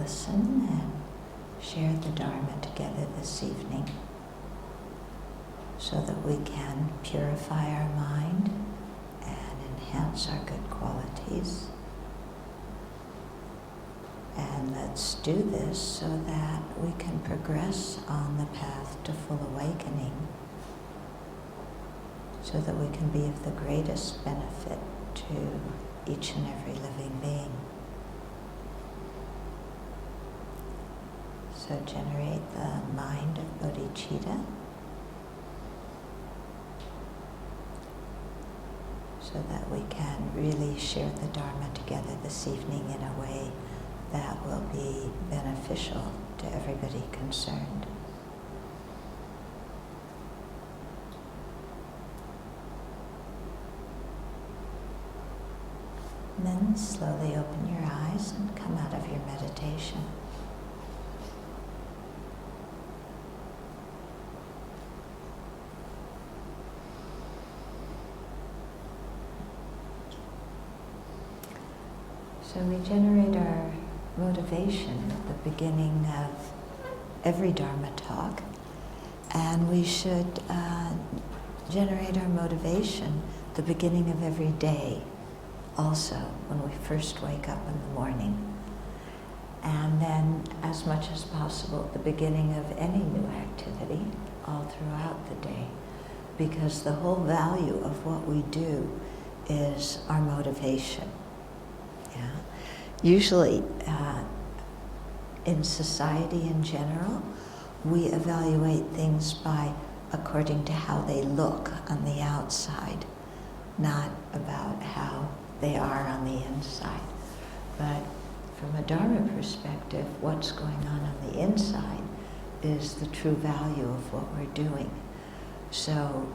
listen and share the Dharma together this evening so that we can purify our mind and enhance our good qualities. And let's do this so that we can progress on the path to full awakening, so that we can be of the greatest benefit to each and every living being. So generate the mind of bodhicitta, so that we can really share the Dharma together this evening in a way that will be beneficial to everybody concerned. And then slowly open your eyes and come out of your meditation. So we generate our motivation at the beginning of every Dharma talk, and we should generate our motivation at the beginning of every day also, when we first wake up in the morning. And then as much as possible at the beginning of any new activity all throughout the day, because the whole value of what we do is our motivation. Yeah. Usually, in society in general, we evaluate things according to how they look on the outside, not about how they are on the inside. But from a Dharma perspective, what's going on the inside is the true value of what we're doing. So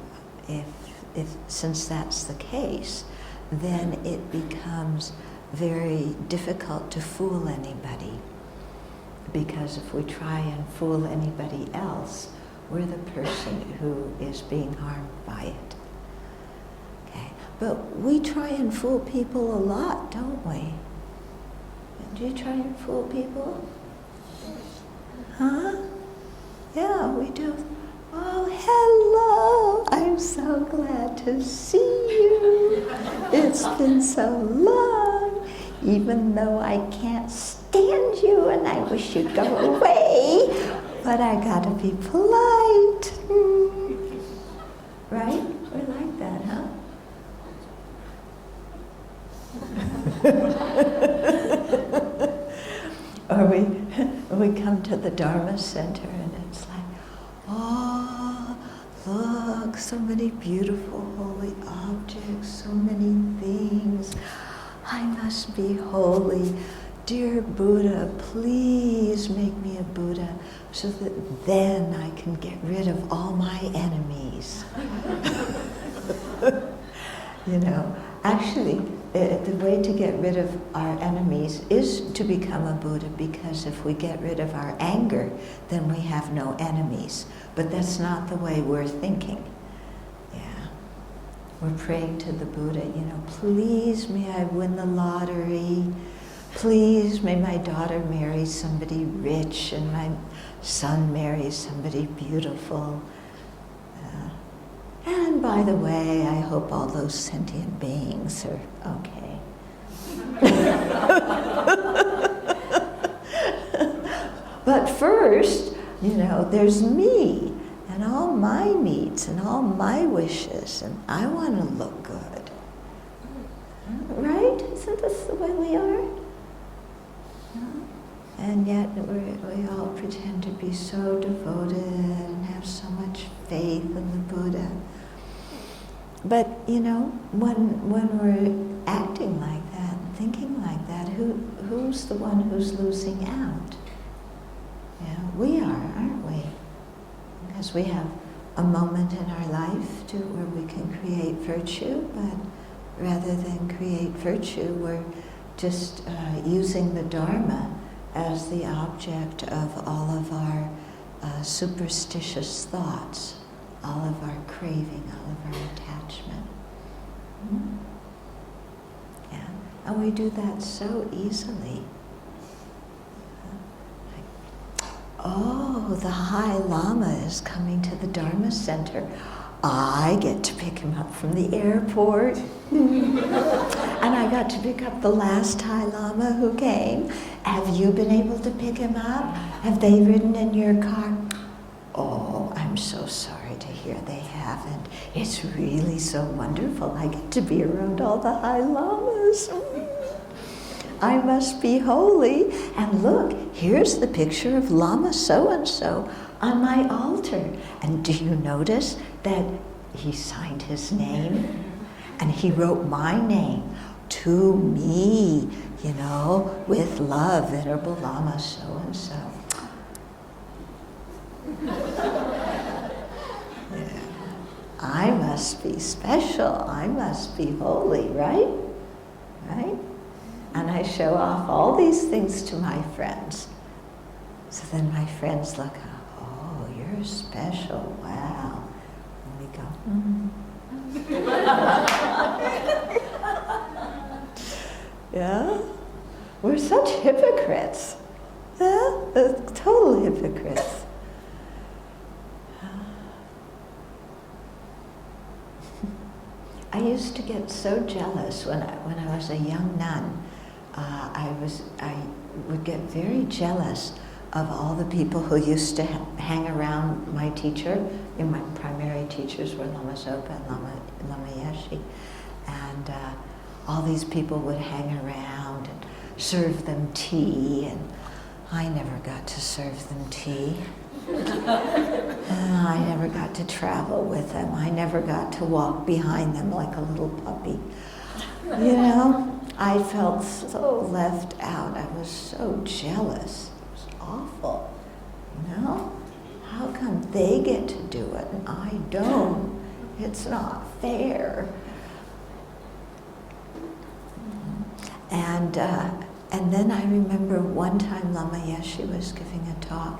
since that's the case, then it becomes very difficult to fool anybody, because if we try and fool anybody else, we're the person who is being harmed by it. Okay, but we try and fool people a lot, don't we? Do you try and fool people? Huh? Yeah, we do. Oh, hello! I'm so glad to see you. It's been so long, even though I can't stand you and I wish you'd go away, but I gotta be polite. Right? We're like that, huh? Or we come to the Dharma Center and it's like, oh, look, so many beautiful holy objects, so many things. I must be holy. Dear Buddha, please make me a Buddha so that then I can get rid of all my enemies. You know, actually, the way to get rid of our enemies is to become a Buddha, because if we get rid of our anger, then we have no enemies. But that's not the way we're thinking. Yeah. We're praying to the Buddha, you know, please may I win the lottery. Please may my daughter marry somebody rich and my son marry somebody beautiful. And by the way, I hope all those sentient beings are okay. But first, you know, there's me and all my needs and all my wishes, and I want to look good. Right? Isn't this the way we are? And yet we all pretend to be so devoted and have so much faith in the Buddha. But, you know, when we're acting like that, thinking like that, who's the one who's losing out? Yeah, we are, aren't we? Because we have a moment in our life where we can create virtue, but rather than create virtue, we're just using the Dharma as the object of all of our superstitious thoughts, all of our craving, all of our attachment. Mm-hmm. Yeah, and we do that so easily. oh, the High Lama is coming to the Dharma Center. I get to pick him up from the airport. And I got to pick up the last High Lama who came. Have you been able to pick him up? Have they ridden in your car? Oh, I'm so sorry to hear they haven't. It's really so wonderful. I get to be around all the High Lamas. I must be holy. And look, here's the picture of Lama so-and-so on my altar. And do you notice that he signed his name? And he wrote my name, to me, you know, with love, Venerable Lama so-and-so. Yeah. I must be special. I must be holy, right? Right? And I show off all these things to my friends. So then my friends look, oh, you're special, wow. And we go, yeah? We're such hypocrites. Yeah? Total hypocrites. I used to get so jealous when I was a young nun. I would get very jealous of all the people who used to hang around my teacher. My primary teachers were Lama Zopa and Lama Yeshe. And all these people would hang around and serve them tea, and I never got to serve them tea. I never got to travel with them. I never got to walk behind them like a little puppy. You know, I felt so left out. I was so jealous. It was awful. You know, how come they get to do it and I don't? It's not fair. And then I remember one time Lama Yeshe was giving a talk,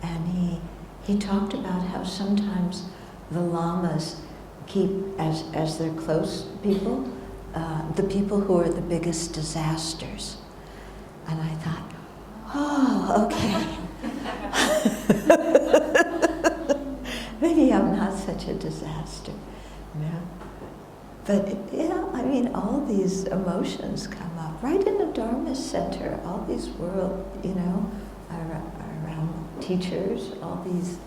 and he talked about how sometimes the lamas keep, as their close people, the people who are the biggest disasters. And I thought, oh, okay. Maybe I'm not such a disaster, you know? But yeah, I mean, all these emotions come up right in the Dharma Center. All these world, you know, around teachers, all these,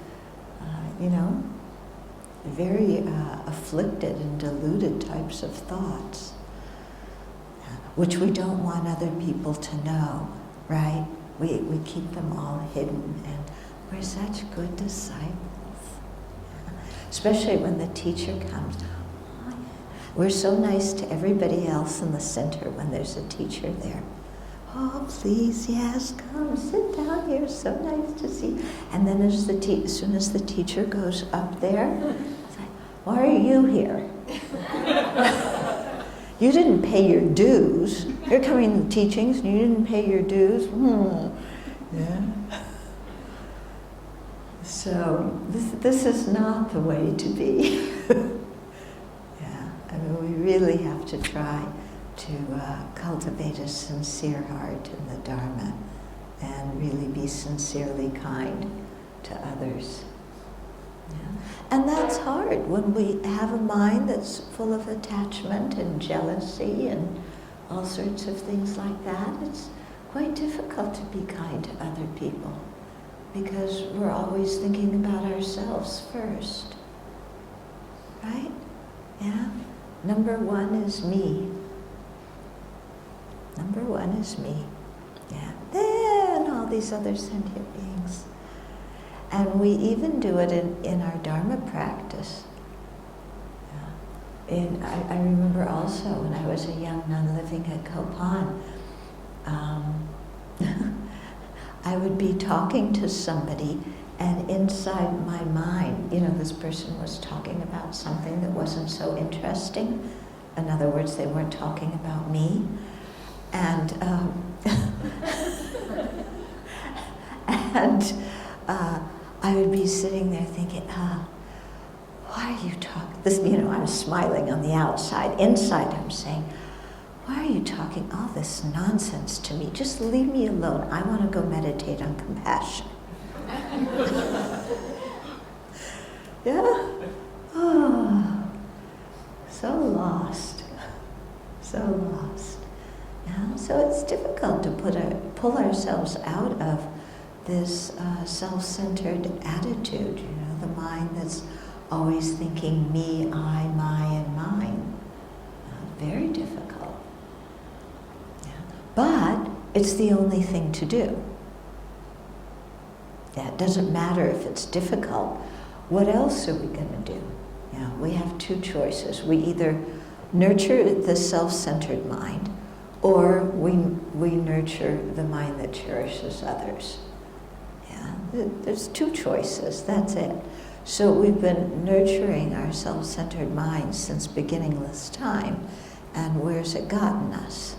you know, very afflicted and deluded types of thoughts, which we don't want other people to know, right? We keep them all hidden, and we're such good disciples. Especially when the teacher comes. We're so nice to everybody else in the center when there's a teacher there. Oh, please, yes, come, sit down here, so nice to see. And then as soon as the teacher goes up there, it's like, why are you here? You didn't pay your dues. You're coming to teachings and you didn't pay your dues. Yeah. So this is not the way to be. I mean, we really have to try to cultivate a sincere heart in the Dharma and really be sincerely kind to others. Yeah. And that's hard when we have a mind that's full of attachment and jealousy and all sorts of things like that. It's quite difficult to be kind to other people because we're always thinking about ourselves first. Right? Yeah? Number one is me. Number one is me. Yeah. Then all these other sentient beings. And we even do it in our Dharma practice. Yeah. I remember also when I was a young nun living at Kopan, I would be talking to somebody, and inside my mind, you know, this person was talking about something that wasn't so interesting. In other words, they weren't talking about me. And I would be sitting there thinking, why are you talking? This, you know, I'm smiling on the outside. Inside, I'm saying, why are you talking all this nonsense to me? Just leave me alone. I want to go meditate on compassion. Yeah? Oh, so lost. So lost. Yeah? So it's difficult to pull ourselves out of this self-centered attitude, the mind that's always thinking me, I, my, and mine. Very difficult. Yeah. But it's the only thing to do. Yeah, it doesn't matter if it's difficult. What else are we going to do? Yeah, we have two choices. We either nurture the self-centered mind, or we nurture the mind that cherishes others. Yeah, there's two choices, that's it. So we've been nurturing our self-centered mind since beginningless time, and where's it gotten us?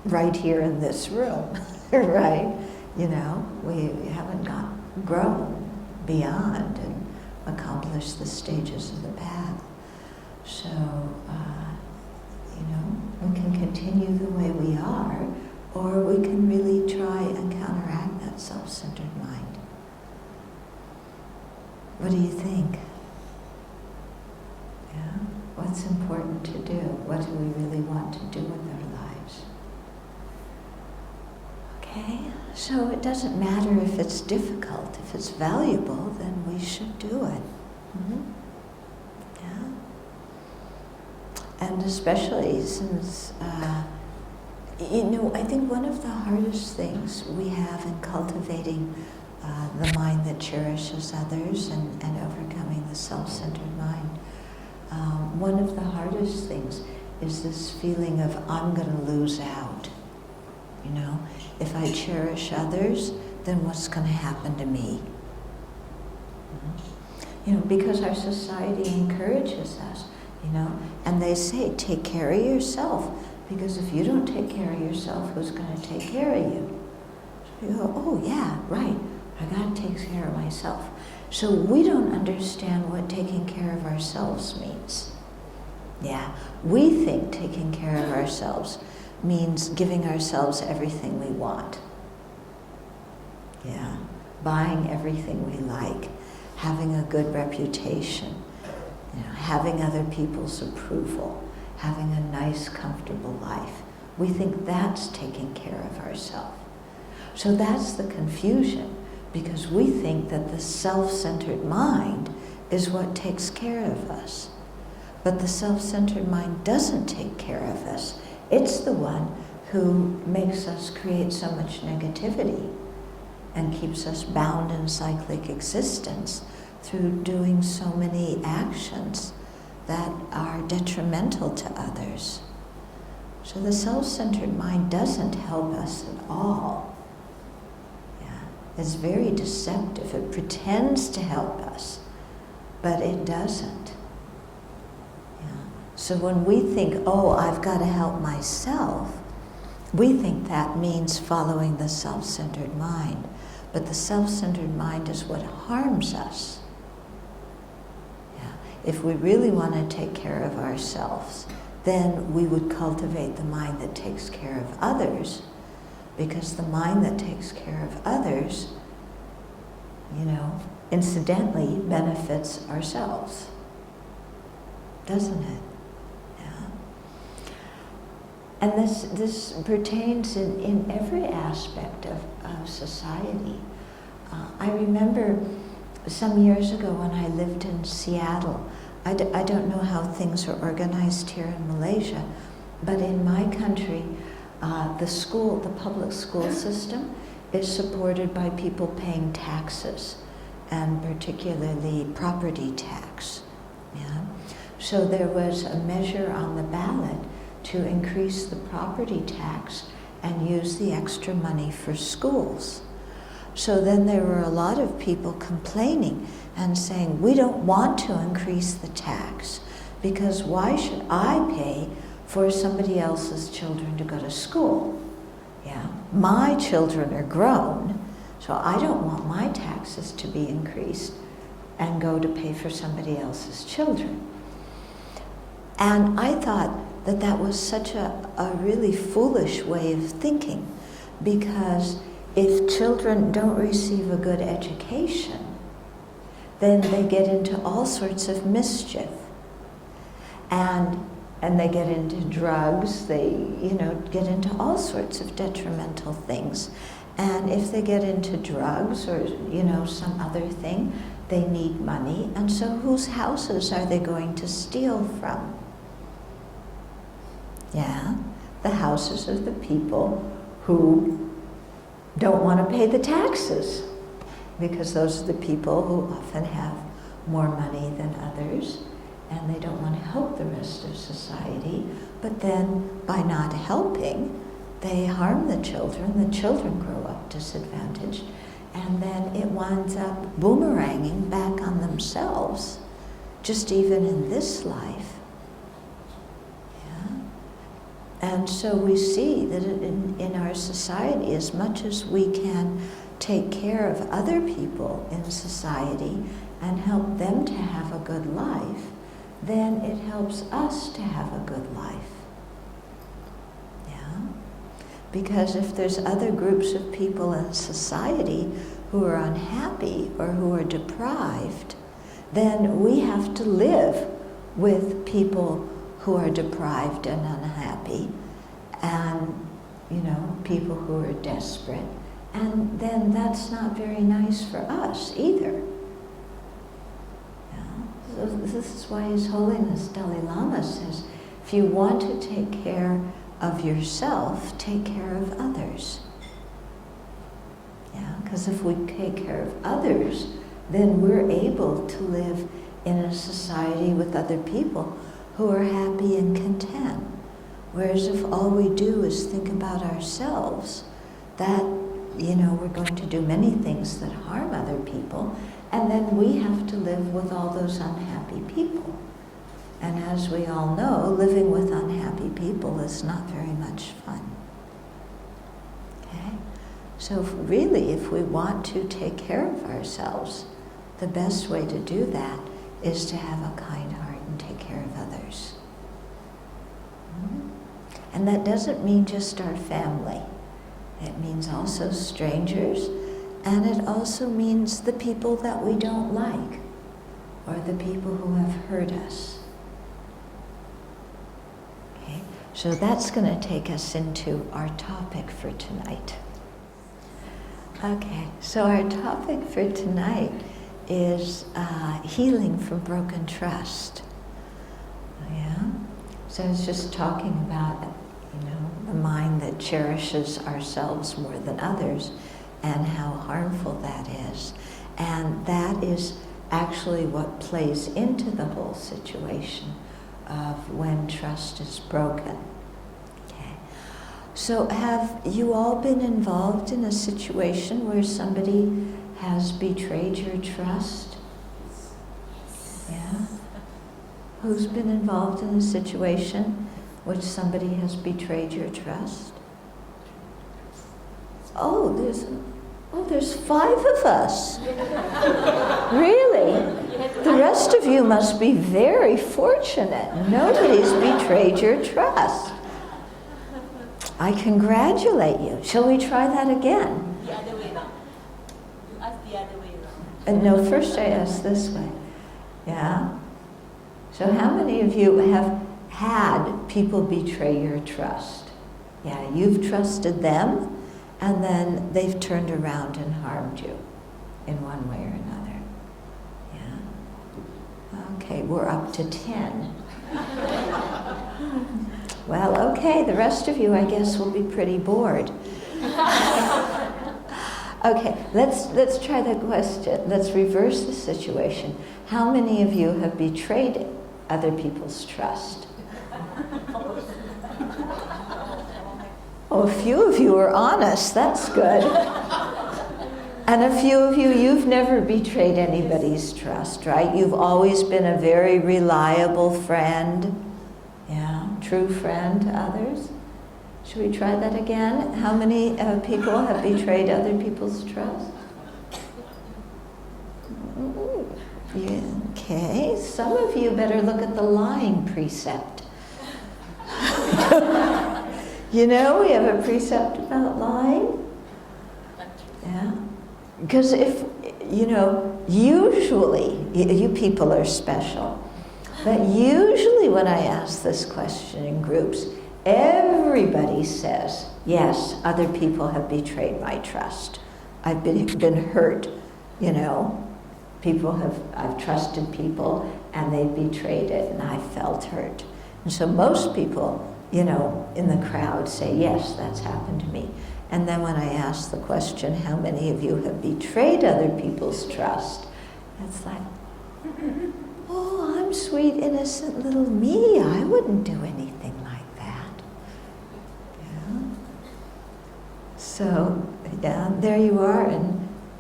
Right here in this room, right? We haven't grown beyond and accomplished the stages of the path. So, we can continue the way we are, or we can really try and counteract that self-centered mind. What do you think? Yeah? What's important to do? What do we really want to do with our lives? Okay, so it doesn't matter if it's difficult. If it's valuable, then we should do it. Mm-hmm. Yeah. And especially since, I think one of the hardest things we have in cultivating the mind that cherishes others and overcoming the self-centered mind, one of the hardest things is this feeling of I'm going to lose out. If I cherish others, then what's going to happen to me? Because our society encourages us, and they say, take care of yourself, because if you don't take care of yourself, who's going to take care of you? So you go, oh yeah, right, I got to take care of myself. So we don't understand what taking care of ourselves means. Yeah, we think taking care of ourselves means giving ourselves everything we want. Yeah, buying everything we like, having a good reputation, having other people's approval, having a nice, comfortable life. We think that's taking care of ourselves. So that's the confusion, because we think that the self-centered mind is what takes care of us. But the self-centered mind doesn't take care of us. It's the one who makes us create so much negativity and keeps us bound in cyclic existence through doing so many actions that are detrimental to others. So the self-centered mind doesn't help us at all. Yeah. It's very deceptive. It pretends to help us, but it doesn't. So when we think, oh, I've got to help myself, we think that means following the self-centered mind. But the self-centered mind is what harms us. Yeah. If we really want to take care of ourselves, then we would cultivate the mind that takes care of others, because the mind that takes care of others, incidentally benefits ourselves. Doesn't it? And this pertains in every aspect of society. I remember some years ago when I lived in Seattle, I don't know how things are organized here in Malaysia, but in my country, the public school system is supported by people paying taxes, and particularly property tax. Yeah? So there was a measure on the ballot to increase the property tax and use the extra money for schools. So then there were a lot of people complaining and saying, we don't want to increase the tax, because why should I pay for somebody else's children to go to school? Yeah, my children are grown, so I don't want my taxes to be increased and go to pay for somebody else's children. And I thought that was such a really foolish way of thinking, because if children don't receive a good education, then they get into all sorts of mischief. And they get into drugs, they get into all sorts of detrimental things. And if they get into drugs or some other thing, they need money. And so whose houses are they going to steal from? Yeah, the houses of the people who don't want to pay the taxes, because those are the people who often have more money than others, and they don't want to help the rest of society. But then, by not helping, they harm the children grow up disadvantaged, and then it winds up boomeranging back on themselves, just even in this life. Yeah? And so we see that in our society, as much as we can take care of other people in society and help them to have a good life, then it helps us to have a good life. Yeah? Because if there's other groups of people in society who are unhappy or who are deprived, then we have to live with people who are deprived and unhappy, and people who are desperate. And then that's not very nice for us either. So this is why His Holiness Dalai Lama says, if you want to take care of yourself, take care of others. Yeah, because if we take care of others, then we're able to live in a society with other people who are happy and content. Whereas if all we do is think about ourselves, that, we're going to do many things that harm other people, and then we have to live with all those unhappy people. And as we all know, living with unhappy people is not very much fun. Okay? So if we want to take care of ourselves, the best way to do that is to have a kind heart and take care of others. And that doesn't mean just our family. It means also strangers, and it also means the people that we don't like, or the people who have hurt us. Okay, so that's going to take us into our topic for tonight. Okay, so our topic for tonight is healing from broken trust. Yeah? So I was just talking about the mind that cherishes ourselves more than others, and how harmful that is. And that is actually what plays into the whole situation of when trust is broken. Okay. So have you all been involved in a situation where somebody has betrayed your trust? Yeah? Who's been involved in a situation which somebody has betrayed your trust? Oh, there's 5 of us. Really? The rest of you must be very fortunate. Nobody's betrayed your trust. I congratulate you. Shall we try that again? The other way around. You ask the other way around. No, first I ask this way. Yeah? So how many of you have had people betray your trust? Yeah, you've trusted them, and then they've turned around and harmed you in one way or another. Yeah? Okay, we're up to 10. Well, okay, the rest of you, I guess, will be pretty bored. Okay, let's try the question. Let's reverse the situation. How many of you have betrayed other people's trust? Oh, a few of you are honest. That's good. And a few of you, you've never betrayed anybody's trust, right? You've always been a very reliable friend. Yeah, true friend to others. Should we try that again? How many people have betrayed other people's trust? Yeah, okay, some of you better look at the lying precept. We have a precept about lying. Yeah? Because if, usually, you people are special, but usually when I ask this question in groups, everybody says, yes, other people have betrayed my trust. I've been hurt, I've trusted people and they've betrayed it and I felt hurt. And so most people, in the crowd say, yes, that's happened to me. And then when I ask the question, how many of you have betrayed other people's trust? It's like, oh, I'm sweet, innocent little me. I wouldn't do anything like that. Yeah. So, there you are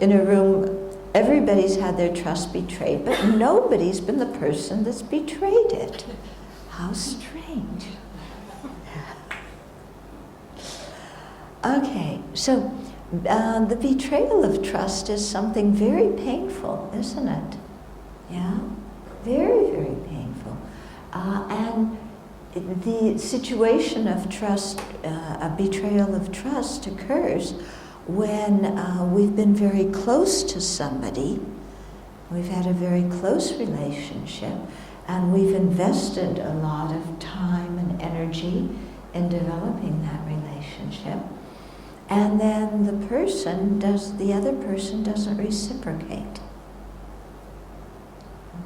in a room. Everybody's had their trust betrayed, but nobody's been the person that's betrayed it. How strange. Okay, so the betrayal of trust is something very painful, isn't it? Yeah? Very, very painful. And the situation of trust, a betrayal of trust occurs when we've been very close to somebody, we've had a very close relationship, and we've invested a lot of time and energy in developing that relationship. And then the other person doesn't reciprocate.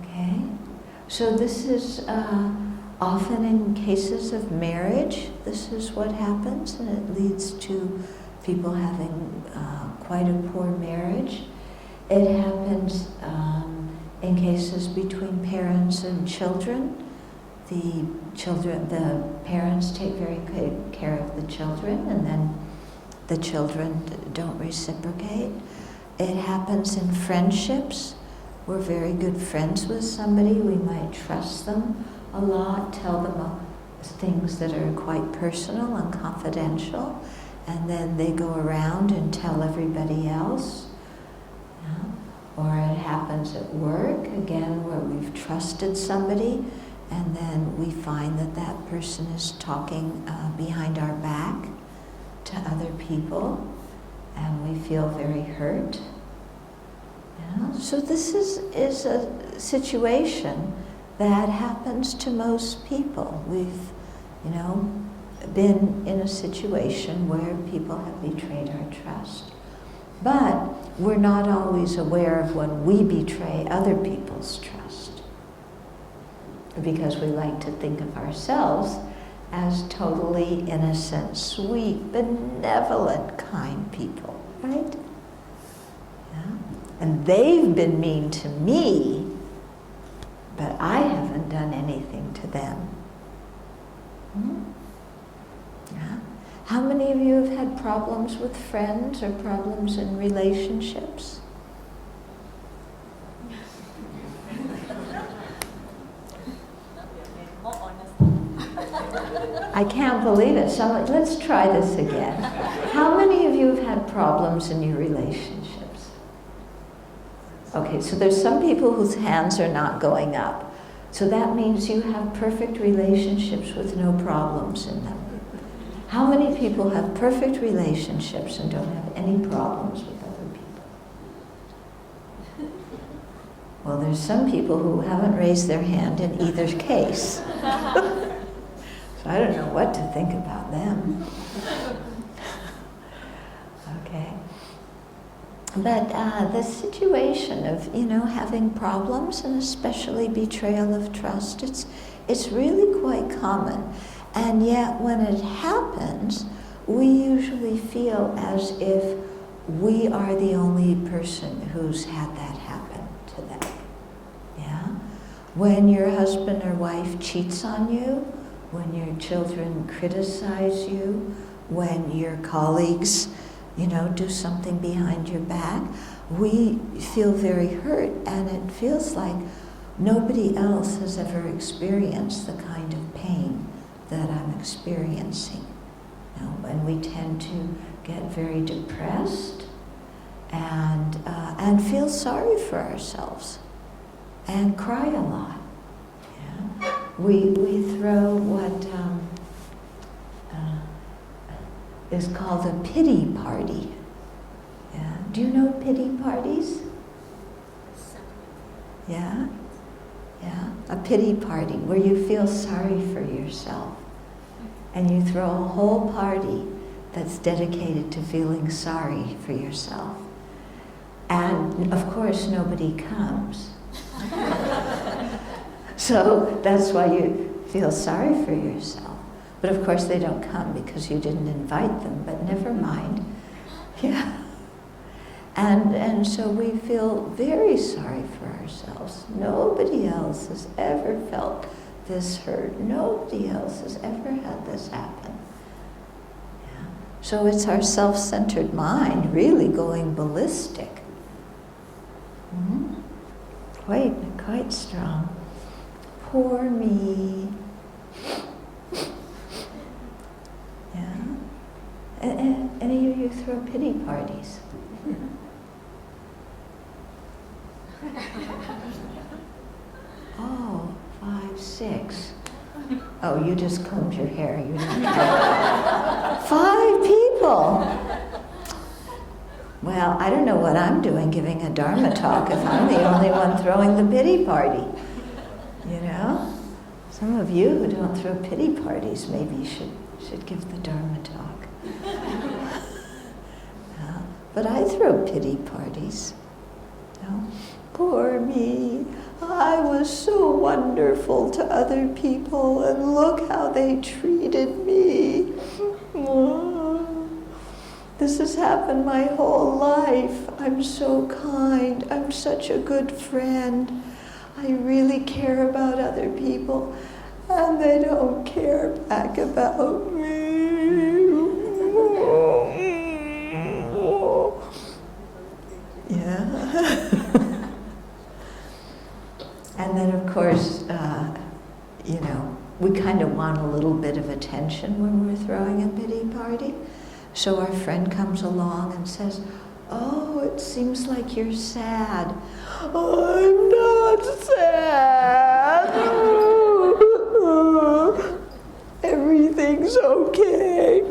Okay? So this is often in cases of marriage, this is what happens, and it leads to people having quite a poor marriage. It happens in cases between parents and children. The parents take very good care of the children, and then the children don't reciprocate. It happens in friendships. We're very good friends with somebody. We might trust them a lot, tell them things that are quite personal and confidential, and then they go around and tell everybody else. Yeah? Or it happens at work, again, where we've trusted somebody, and then we find that that person is talking behind our back to other people, and we feel very hurt. Yeah? So this is a situation that happens to most people. We've, been in a situation where people have betrayed our trust. But we're not always aware of when we betray other people's trust, because we like to think of ourselves as totally innocent, sweet, benevolent, kind people, right? Yeah? And they've been mean to me, but I haven't done anything to them. Yeah? How many of you have had problems with friends or problems in relationships? I can't believe it. Let's try this again. How many of you have had problems in your relationships? Okay, so there's some people whose hands are not going up. So that means you have perfect relationships with no problems in them. How many people have perfect relationships and don't have any problems with other people? Well, there's some people who haven't raised their hand in either case. So I don't know what to think about them. Okay. But the situation of, having problems, and especially betrayal of trust, it's really quite common. And yet when it happens, we usually feel as if we are the only person who's had that happen to them. Yeah? When your husband or wife cheats on you, when your children criticize you, when your colleagues, do something behind your back, we feel very hurt, and it feels like nobody else has ever experienced the kind of pain that I'm experiencing. And we tend to get very depressed and feel sorry for ourselves and cry a lot. Yeah? We throw what is called a pity party. Yeah? Do you know pity parties? Yeah? Yeah. A pity party where you feel sorry for yourself. And you throw a whole party that's dedicated to feeling sorry for yourself. And of course nobody comes. So that's why you feel sorry for yourself. But of course they don't come because you didn't invite them, but never mind. Yeah. And so we feel very sorry for ourselves. Nobody else has ever felt this hurt. Nobody else has ever had this happen. Yeah. So it's our self-centered mind really going ballistic. Mm-hmm. Quite strong. Poor me. Yeah. And any of you throw pity parties? Oh, 5, 6. Oh, you just combed your hair. You didn't count. 5 people. Well, I don't know what I'm doing giving a Dharma talk if I'm the only one throwing the pity party. You know? Some of you who don't throw pity parties maybe should give the Dharma talk. But I throw pity parties. No? Poor me. I was so wonderful to other people, and look how they treated me. This has happened my whole life. I'm so kind. I'm such a good friend. I really care about other people, and they don't care back about me. Yeah. And then, of course, you know, we kind of want a little bit of attention when we're throwing a pity party. So our friend comes along and says, "Oh, it seems like you're sad." "I'm not sad. Everything's okay."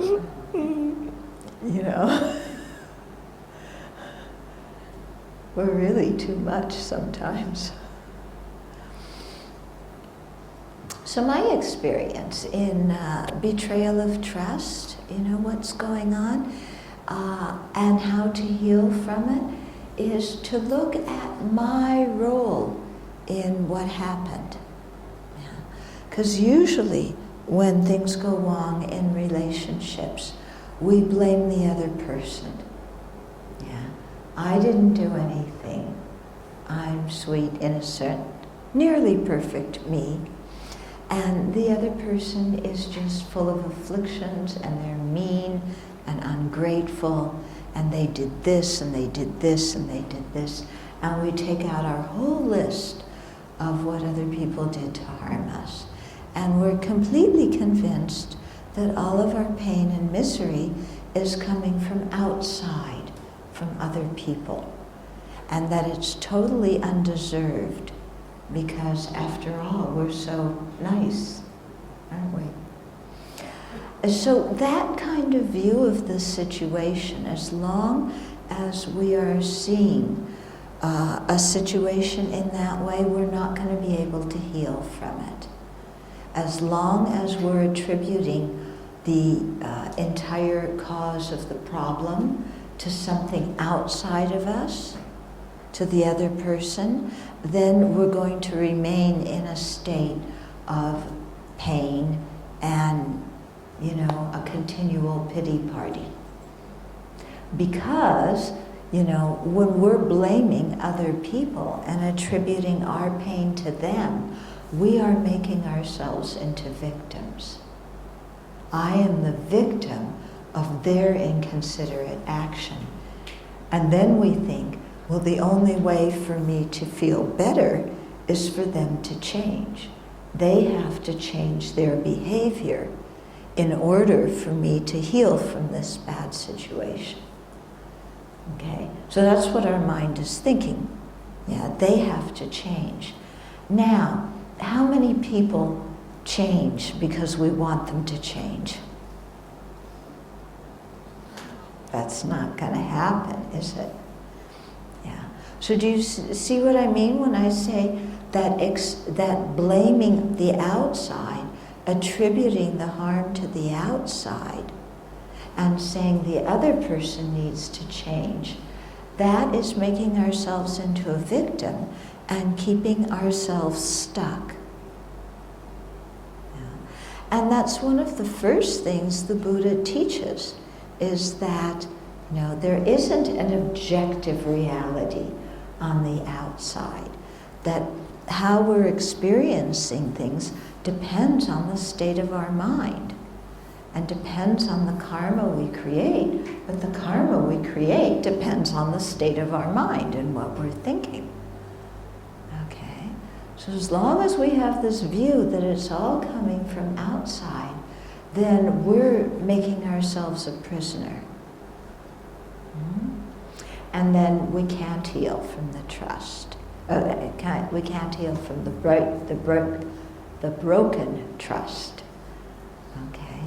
You know, we're really too much sometimes. So my experience in betrayal of trust, you know what's going on, and how to heal from it, is to look at my role in what happened. Because usually when things go wrong in relationships, we blame the other person. Yeah, I didn't do anything. I'm sweet, innocent, nearly perfect me. And the other person is just full of afflictions, and they're mean and ungrateful, and they did this, and they did this, and they did this. And we take out our whole list of what other people did to harm us. And we're completely convinced that all of our pain and misery is coming from outside, from other people, and that it's totally undeserved. Because after all, we're so nice, aren't we? So that kind of view of the situation, as long as we are seeing a situation in that way, we're not going to be able to heal from it. As long as we're attributing the entire cause of the problem to something outside of us, to the other person, then we're going to remain in a state of pain and, you know, a continual pity party. Because, you know, when we're blaming other people and attributing our pain to them, we are making ourselves into victims. I am the victim of their inconsiderate action. And then we think, well, the only way for me to feel better is for them to change. They have to change their behavior in order for me to heal from this bad situation. Okay, so that's what our mind is thinking. Yeah, they have to change. Now, how many people change because we want them to change? That's not going to happen, is it? So do you see what I mean when I say that that blaming the outside, attributing the harm to the outside, and saying the other person needs to change, that is making ourselves into a victim and keeping ourselves stuck. Yeah. And that's one of the first things the Buddha teaches, is that there isn't an objective reality on the outside, that how we're experiencing things depends on the state of our mind and depends on the karma we create, but the karma we create depends on the state of our mind and what we're thinking. Okay? So as long as we have this view that it's all coming from outside, then we're making ourselves a prisoner. And then we can't heal from the trust. We can't heal from the broken trust. Okay?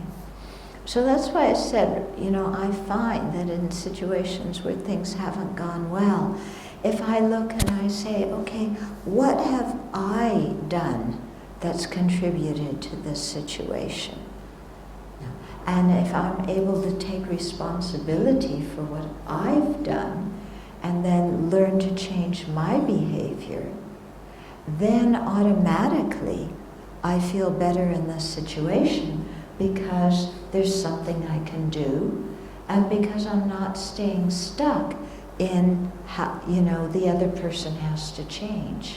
So that's why I said, I find that in situations where things haven't gone well, if I look and I say, okay, what have I done that's contributed to this situation? And if I'm able to take responsibility for what I've done and then learn to change my behavior, then automatically I feel better in this situation because there's something I can do and because I'm not staying stuck in how, the other person has to change.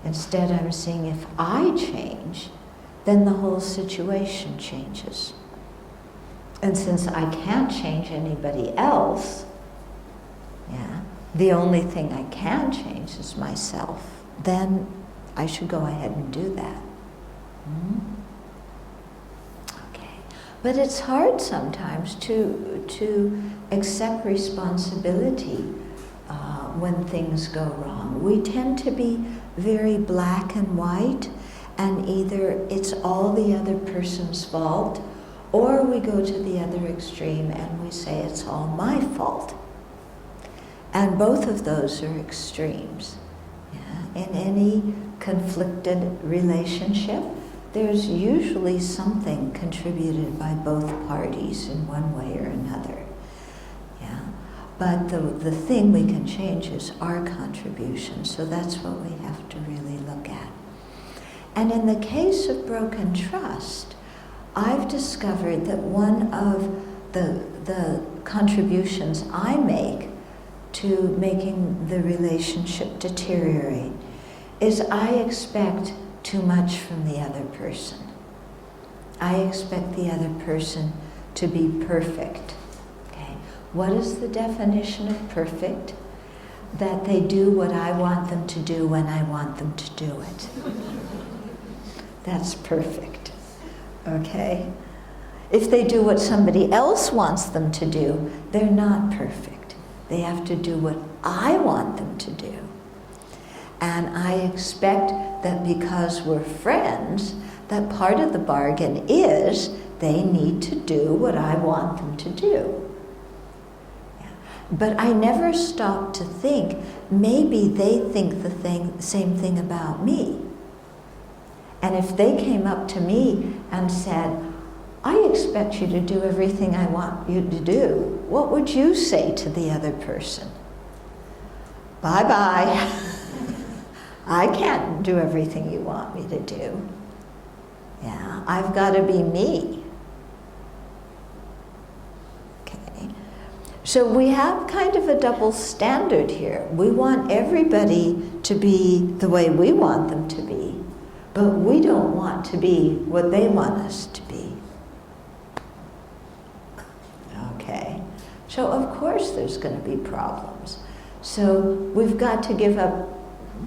Instead, I'm seeing if I change, then the whole situation changes. And since I can't change anybody else, the only thing I can change is myself, then I should go ahead and do that. Okay. But it's hard sometimes to accept responsibility when things go wrong. We tend to be very black and white, and either it's all the other person's fault, or we go to the other extreme and we say it's all my fault. And both of those are extremes. In any conflicted relationship, there's usually something contributed by both parties in one way or another. But the thing we can change is our contribution, so that's what we have to really look at. And in the case of broken trust, I've discovered that one of the contributions I make to making the relationship deteriorate is I expect too much from the other person. I expect the other person to be perfect. Okay? What is the definition of perfect? That they do what I want them to do when I want them to do it. That's perfect. Okay? If they do what somebody else wants them to do, they're not perfect. They have to do what I want them to do. And I expect that because we're friends, that part of the bargain is they need to do what I want them to do. But I never stop to think, maybe they think the same thing about me. And if they came up to me and said, I expect you to do everything I want you to do, what would you say to the other person? Bye-bye. I can't do everything you want me to do. I've got to be me. Okay. So we have kind of a double standard here. We want everybody to be the way we want them to be, but we don't want to be what they want us to be. Okay, so of course there's going to be problems. So we've got to give up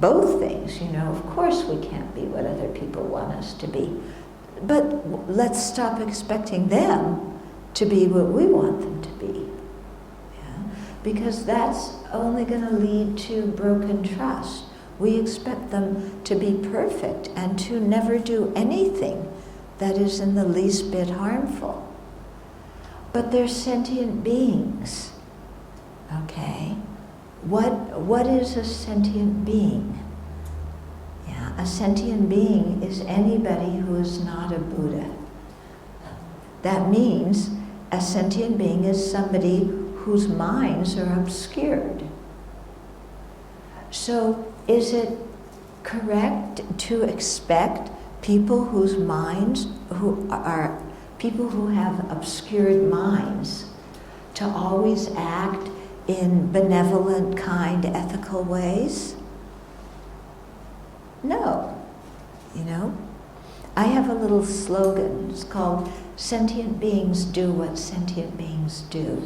both things, Of course we can't be what other people want us to be. But let's stop expecting them to be what we want them to be. Because that's only going to lead to broken trust. We expect them to be perfect and to never do anything that is in the least bit harmful. But they're sentient beings, okay? what is a sentient being? Yeah, a sentient being is anybody who is not a Buddha. That means a sentient being is somebody whose minds are obscured. So is it correct to expect people whose minds, people who have obscured minds, to always act in benevolent, kind, ethical ways? No. You know? I have a little slogan. It's called, "Sentient beings do what sentient beings do."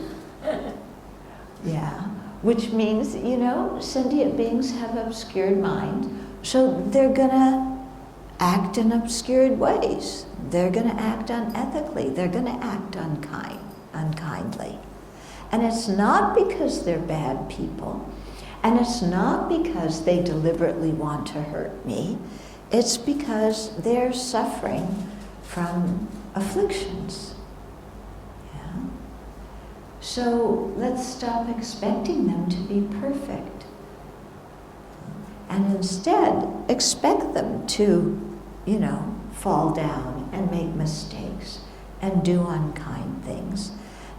Yeah. Which means, you know, sentient beings have obscured minds, so they're gonna act in obscured ways. They're gonna act unethically. They're gonna act unkindly. And it's not because they're bad people, and it's not because they deliberately want to hurt me. It's because they're suffering from afflictions. Yeah? So let's stop expecting them to be perfect. And instead, expect them to, you know, fall down and make mistakes and do unkind things.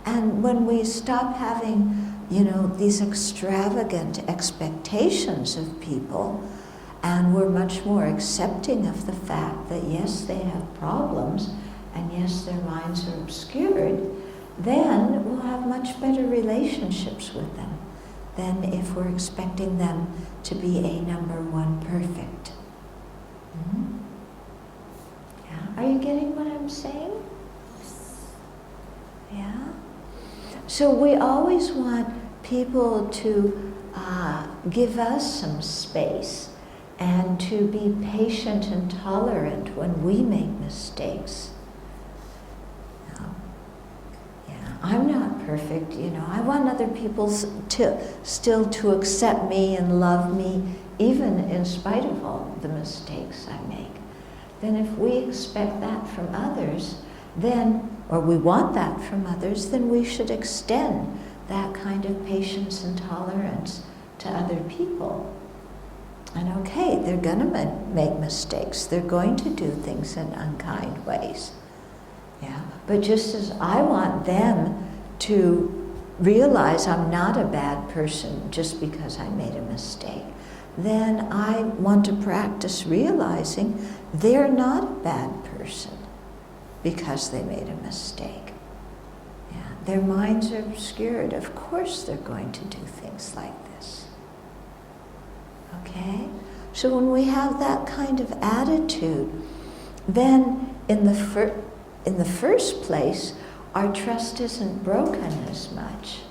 And when we stop having, you know, these extravagant expectations of people, and we're much more accepting of the fact that yes, they have problems, and yes, their minds are obscured, then we'll have much better relationships with them than if we're expecting them to be a number one perfect. Mm-hmm. Yeah. Are you getting what I'm saying? Yeah? So we always want people to give us some space and to be patient and tolerant when we make mistakes. I'm not perfect, you know. I want other people still to accept me and love me, even in spite of all the mistakes I make. Then if we expect that from others, then, or we want that from others, then we should extend that kind of patience and tolerance to other people. And okay, they're going to make mistakes. They're going to do things in unkind ways. Yeah, but just as I want them to realize I'm not a bad person just because I made a mistake, then I want to practice realizing they're not a bad person because they made a mistake. Yeah, their minds are obscured. Of course they're going to do things like this. Okay? So when we have that kind of attitude, then in the first place, our trust isn't broken as much.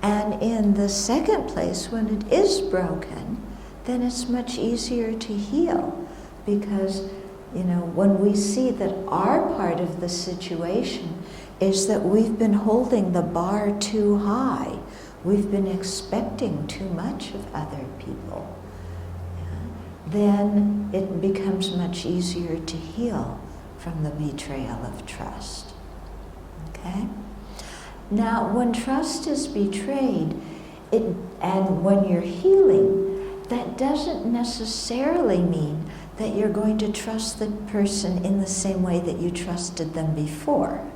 And in the second place, when it is broken, then it's much easier to heal. Because, you know, when we see that our part of the situation is that we've been holding the bar too high, we've been expecting too much of other people, then it becomes much easier to heal from the betrayal of trust. Okay? Now, when trust is betrayed, and when you're healing, that doesn't necessarily mean that you're going to trust the person in the same way that you trusted them before.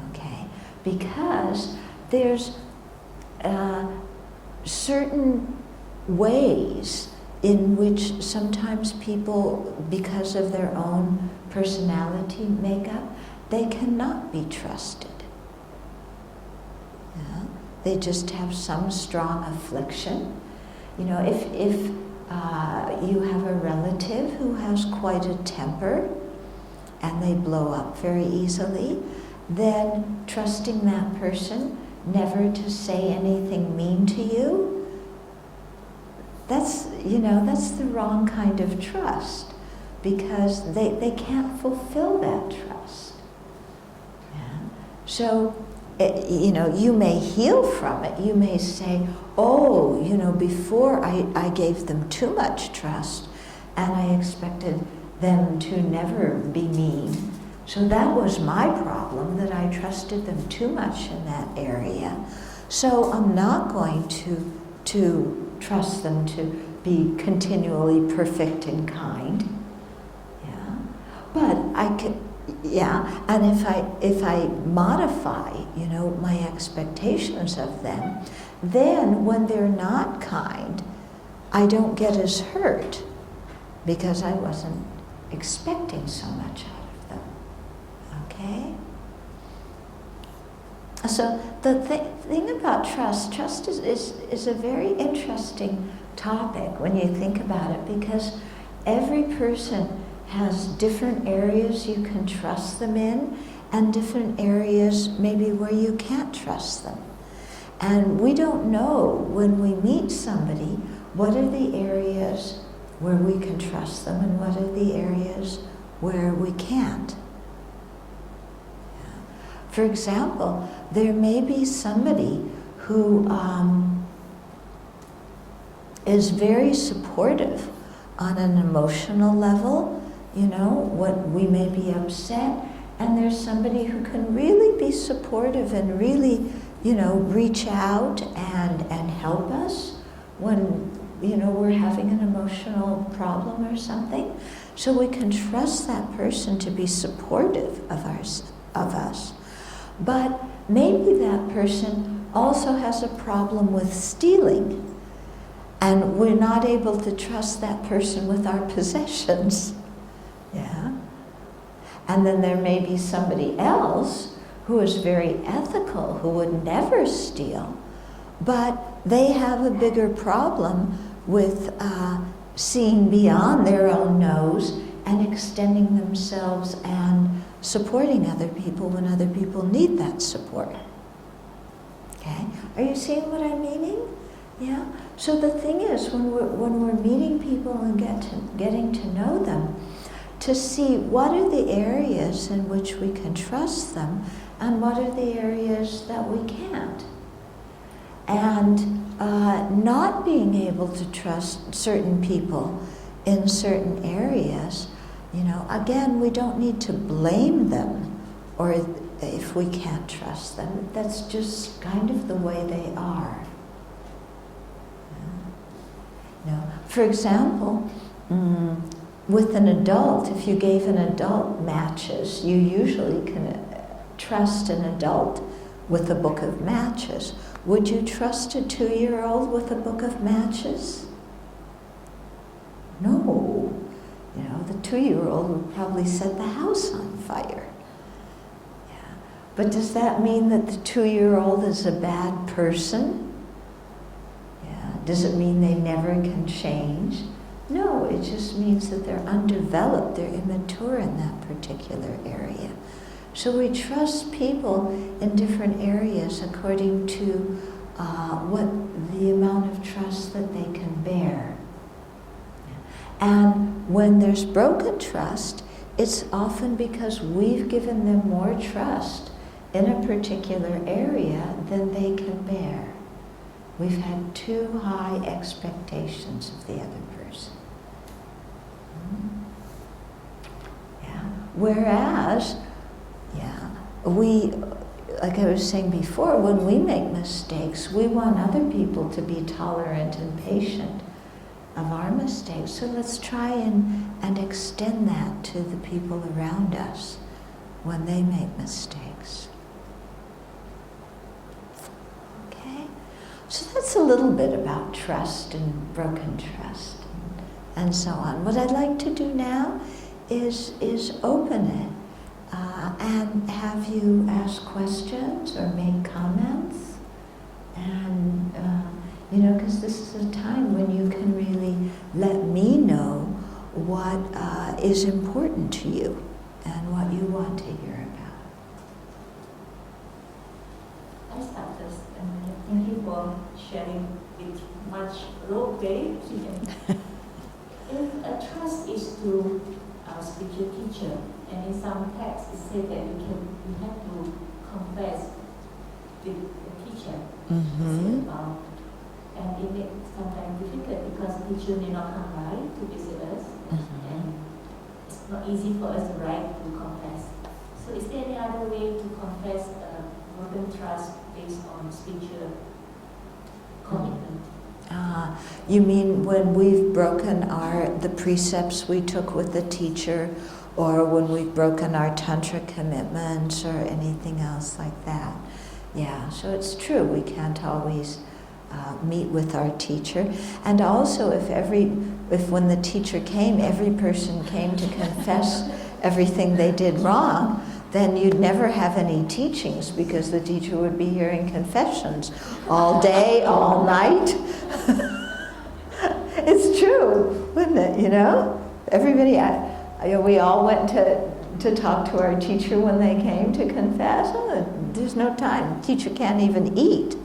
Okay? Because there's certain ways in which sometimes people, because of their own personality makeup, they cannot be trusted. Yeah? They just have some strong affliction. You know, if you have a relative who has quite a temper and they blow up very easily, then trusting that person never to say anything mean to you, that's the wrong kind of trust, because they can't fulfill that trust. Yeah? So, you may heal from it. You may say, oh, before I gave them too much trust and I expected them to never be mean. So that was my problem, that I trusted them too much in that area. So I'm not going to trust them to be continually perfect and kind. Yeah. But I can, yeah, and if I modify, my expectations of them, then when they're not kind, I don't get as hurt because I wasn't expecting so much out of them. Okay? So the thing about trust is a very interesting topic when you think about it, because every person has different areas you can trust them in and different areas maybe where you can't trust them. And we don't know when we meet somebody what are the areas where we can trust them and what are the areas where we can't. For example, there may be somebody who is very supportive on an emotional level, what we may be upset, and there's somebody who can really be supportive and really, reach out and help us when, we're having an emotional problem or something. So we can trust that person to be supportive of us. But maybe that person also has a problem with stealing, and we're not able to trust that person with our possessions. Yeah? And then there may be somebody else who is very ethical, who would never steal, but they have a bigger problem with seeing beyond their own nose and extending themselves and supporting other people when other people need that support. Okay? Are you seeing what I'm meaning? Yeah? So the thing is, when we're meeting people and getting to know them, to see what are the areas in which we can trust them and what are the areas that we can't. And not being able to trust certain people in certain areas, again, we don't need to blame them or if we can't trust them. That's just kind of the way they are. For example, with an adult, if you gave an adult matches, you usually can trust an adult with a book of matches. Would you trust a 2-year-old with a book of matches? No. The 2-year-old would probably set the house on fire. Yeah. But does that mean that the 2-year-old is a bad person? Yeah. Does it mean they never can change? No, it just means that they're undeveloped, they're immature in that particular area. So we trust people in different areas according to what the amount of trust that they can bear. And when there's broken trust, it's often because we've given them more trust in a particular area than they can bear. We've had too high expectations of the other person. Yeah. Whereas, we, like I was saying before, when we make mistakes, we want other people to be tolerant and patient of our mistakes. So let's try and extend that to the people around us when they make mistakes. Okay? So that's a little bit about trust and broken trust and so on. What I'd like to do now is open it and have you ask questions or make comments. And, because this is a time when you can really let me know what is important to you and what you want to hear about. I start first, and thank you for sharing with much role play. If trust is to our spiritual teacher, and in some texts it says that you have to confess with the teacher. Mm-hmm. And it makes it sometimes difficult because teacher may not come by to visit us, and it's not easy for us to write to confess. So is there any other way to confess broken trust based on spiritual commitment. You mean when we've broken the precepts we took with the teacher, or when we've broken our tantra commitments or anything else like that? Yeah, so it's true, we can't always meet with our teacher. And also if when the teacher came, every person came to confess everything they did wrong, then you'd never have any teachings, because the teacher would be hearing confessions all day, all night. It's true, wouldn't it, you know? Everybody, we all went to talk to our teacher when they came to confess. Oh, there's no time. The teacher can't even eat.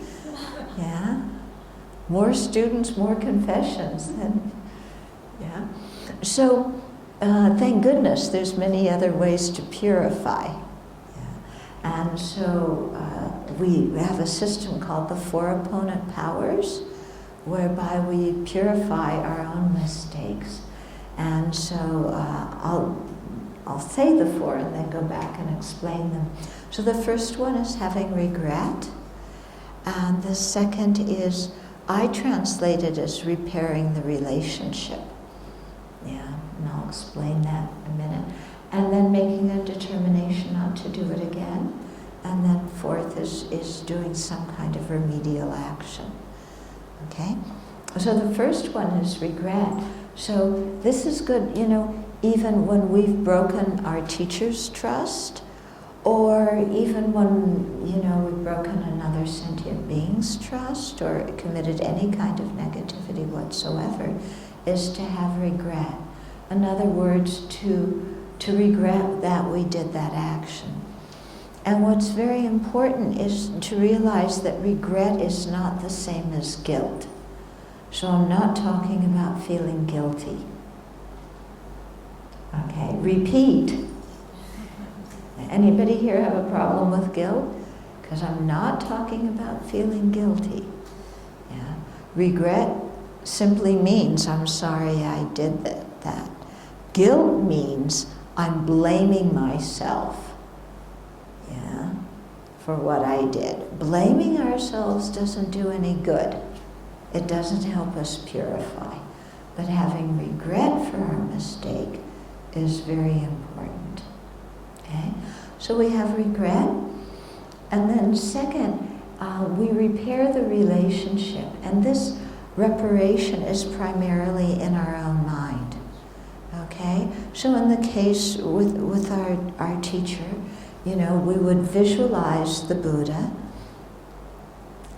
Yeah? More students, more confessions. Yeah? So, thank goodness there's many other ways to purify. Yeah. And so we have a system called the Four Opponent Powers, whereby we purify our own mistakes. And so I'll say the four and then go back and explain them. So the first one is having regret. And the second is, I translate it as repairing the relationship. Yeah, and I'll explain that in a minute. And then making a determination not to do it again. And then fourth is doing some kind of remedial action. Okay? So the first one is regret. So this is good, you know, even when we've broken our teacher's trust, or even when, you know, we've broken another sentient being's trust, or committed any kind of negativity whatsoever, is to have regret. In other words, to regret that we did that action. And what's very important is to realize that regret is not the same as guilt. So I'm not talking about feeling guilty. Okay, repeat. Anybody here have a problem with guilt? Because I'm not talking about feeling guilty. Yeah. Regret simply means, I'm sorry I did that. Guilt means I'm blaming myself, yeah, for what I did. Blaming ourselves doesn't do any good. It doesn't help us purify. But having regret for our mistake is very important. Okay? So we have regret. And then second, we repair the relationship. And this reparation is primarily in our own mind. Okay? So in the case with our teacher, you know, we would visualize the Buddha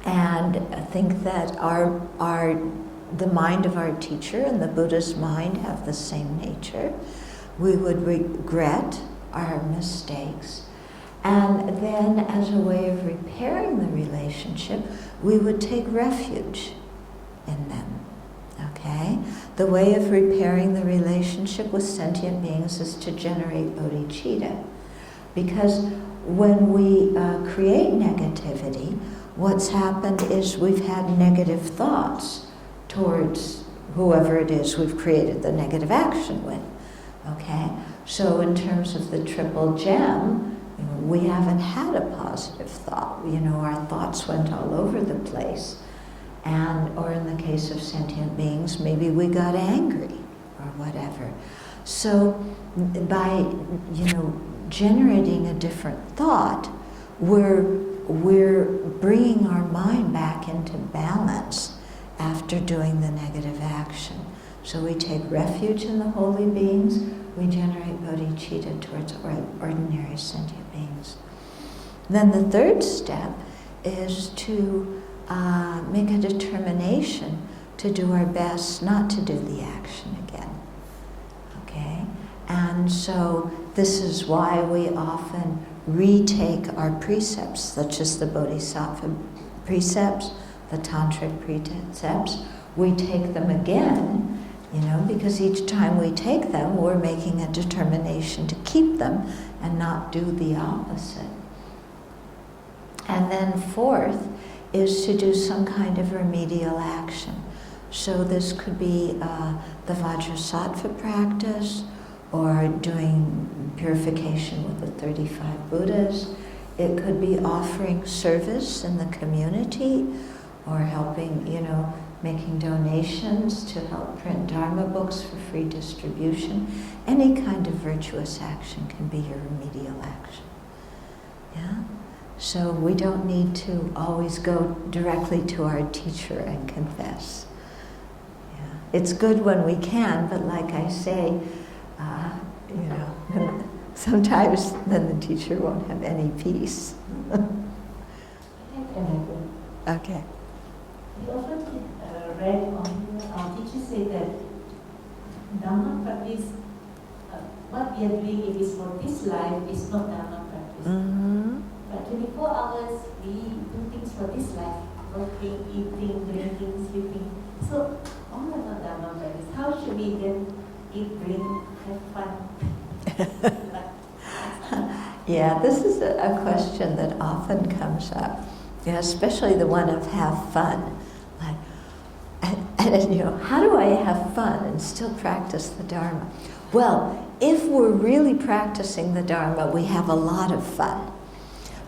and think that the mind of our teacher and the Buddha's mind have the same nature. We would regret our mistakes. And then as a way of repairing the relationship, we would take refuge in them. Okay? The way of repairing the relationship with sentient beings is to generate bodhicitta. Because when we create negativity, what's happened is we've had negative thoughts towards whoever it is we've created the negative action with. Okay? So in terms of the triple gem, you know, we haven't had a positive thought. You know, our thoughts went all over the place. Or in the case of sentient beings, maybe we got angry or whatever. So by, you know, generating a different thought, we're bringing our mind back into balance after doing the negative action. So we take refuge in the holy beings, we generate bodhicitta towards ordinary sentient beings. Then the third step is to make a determination to do our best not to do the action again. Okay? And so this is why we often retake our precepts, such as the Bodhisattva precepts, the Tantric precepts. We take them again, you know, because each time we take them, we're making a determination to keep them and not do the opposite. And then fourth is to do some kind of remedial action. So this could be the Vajrasattva practice, or doing purification with the 35 Buddhas. It could be offering service in the community, or helping, making donations to help print Dharma books for free distribution. Any kind of virtuous action can be your remedial action. Yeah? So we don't need to always go directly to our teacher and confess. Yeah. It's good when we can, but like I say, sometimes then the teacher won't have any peace. Okay. We often read on our teachers say that Dharma practice, what we are doing, if it's for this life, is not Dharma practice. Mm-hmm. But 24 hours, we do things for this life, working, eating, drinking, sleeping. So, all are not Dharma practice. How should we then eat, drink, have fun? Yeah, this is a question that often comes up, especially the one of have fun. Like, and how do I have fun and still practice the Dharma? Well, if we're really practicing the Dharma, we have a lot of fun.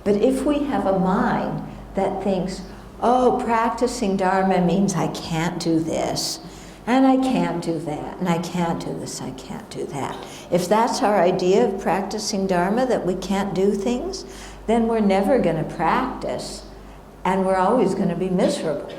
But if we have a mind that thinks, oh, practicing Dharma means I can't do this, and I can't do that, and I can't do this, I can't do that. If that's our idea of practicing Dharma, that we can't do things, then we're never going to practice, and we're always going to be miserable.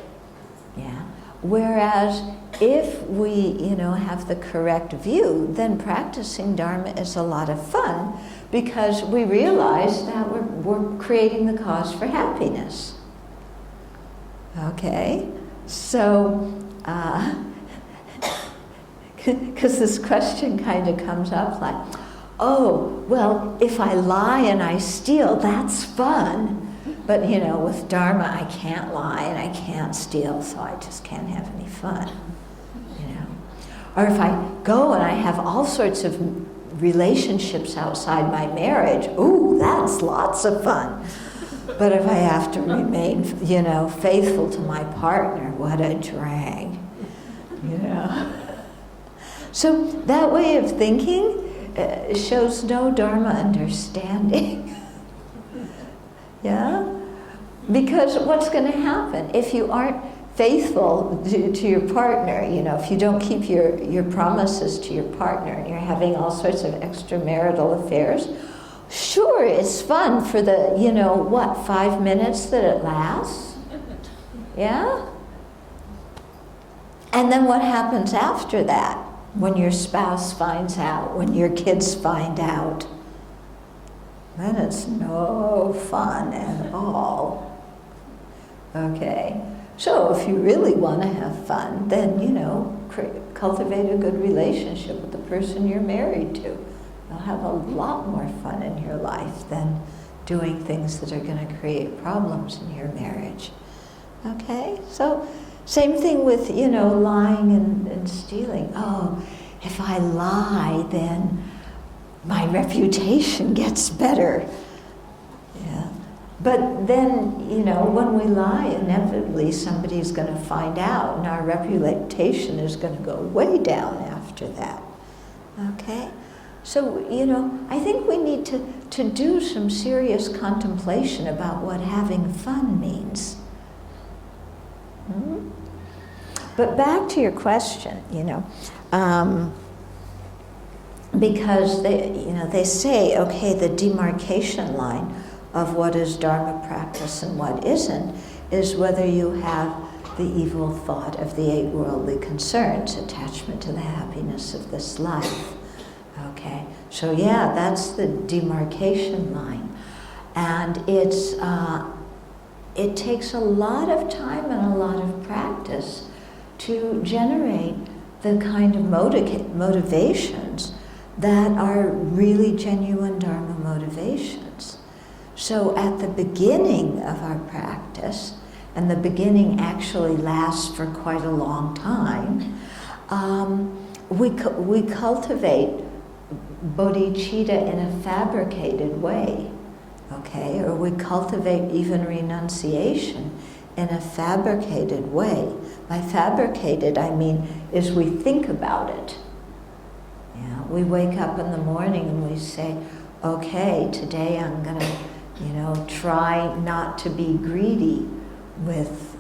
Yeah. Whereas if we, have the correct view, then practicing Dharma is a lot of fun, because we realize that we're creating the cause for happiness. Okay? So, because this question kind of comes up like, oh, well, if I lie and I steal, that's fun. But, with Dharma, I can't lie and I can't steal, so I just can't have any fun. Or if I go and I have all sorts of relationships outside my marriage, ooh, that's lots of fun. But if I have to remain, faithful to my partner, what a drag. So that way of thinking shows no Dharma understanding. Yeah? Because what's going to happen if you aren't faithful to your partner, if you don't keep your promises to your partner and you're having all sorts of extramarital affairs, sure, it's fun for the, 5 minutes that it lasts? Yeah? And then what happens after that? When your spouse finds out, when your kids find out, then it's no fun at all. Okay? So if you really want to have fun, then, cultivate a good relationship with the person you're married to. You'll have a lot more fun in your life than doing things that are going to create problems in your marriage. Okay? So, same thing with, lying and stealing. Oh, if I lie, then my reputation gets better. Yeah. But then, when we lie, inevitably somebody's going to find out, and our reputation is going to go way down after that. Okay? So, I think we need to do some serious contemplation about what having fun means. Hmm? But back to your question, because they say, okay, the demarcation line of what is Dharma practice and what isn't is whether you have the evil thought of the 8 worldly concerns, attachment to the happiness of this life. Okay, so yeah, that's the demarcation line. And it takes a lot of time and a lot of practice to generate the kind of motivations that are really genuine Dharma motivations. So at the beginning of our practice, and the beginning actually lasts for quite a long time, we cultivate bodhicitta in a fabricated way, okay? Or we cultivate even renunciation in a fabricated way. By fabricated, I mean, is we think about it. Yeah, we wake up in the morning and we say, okay, today I'm going to Try not to be greedy with,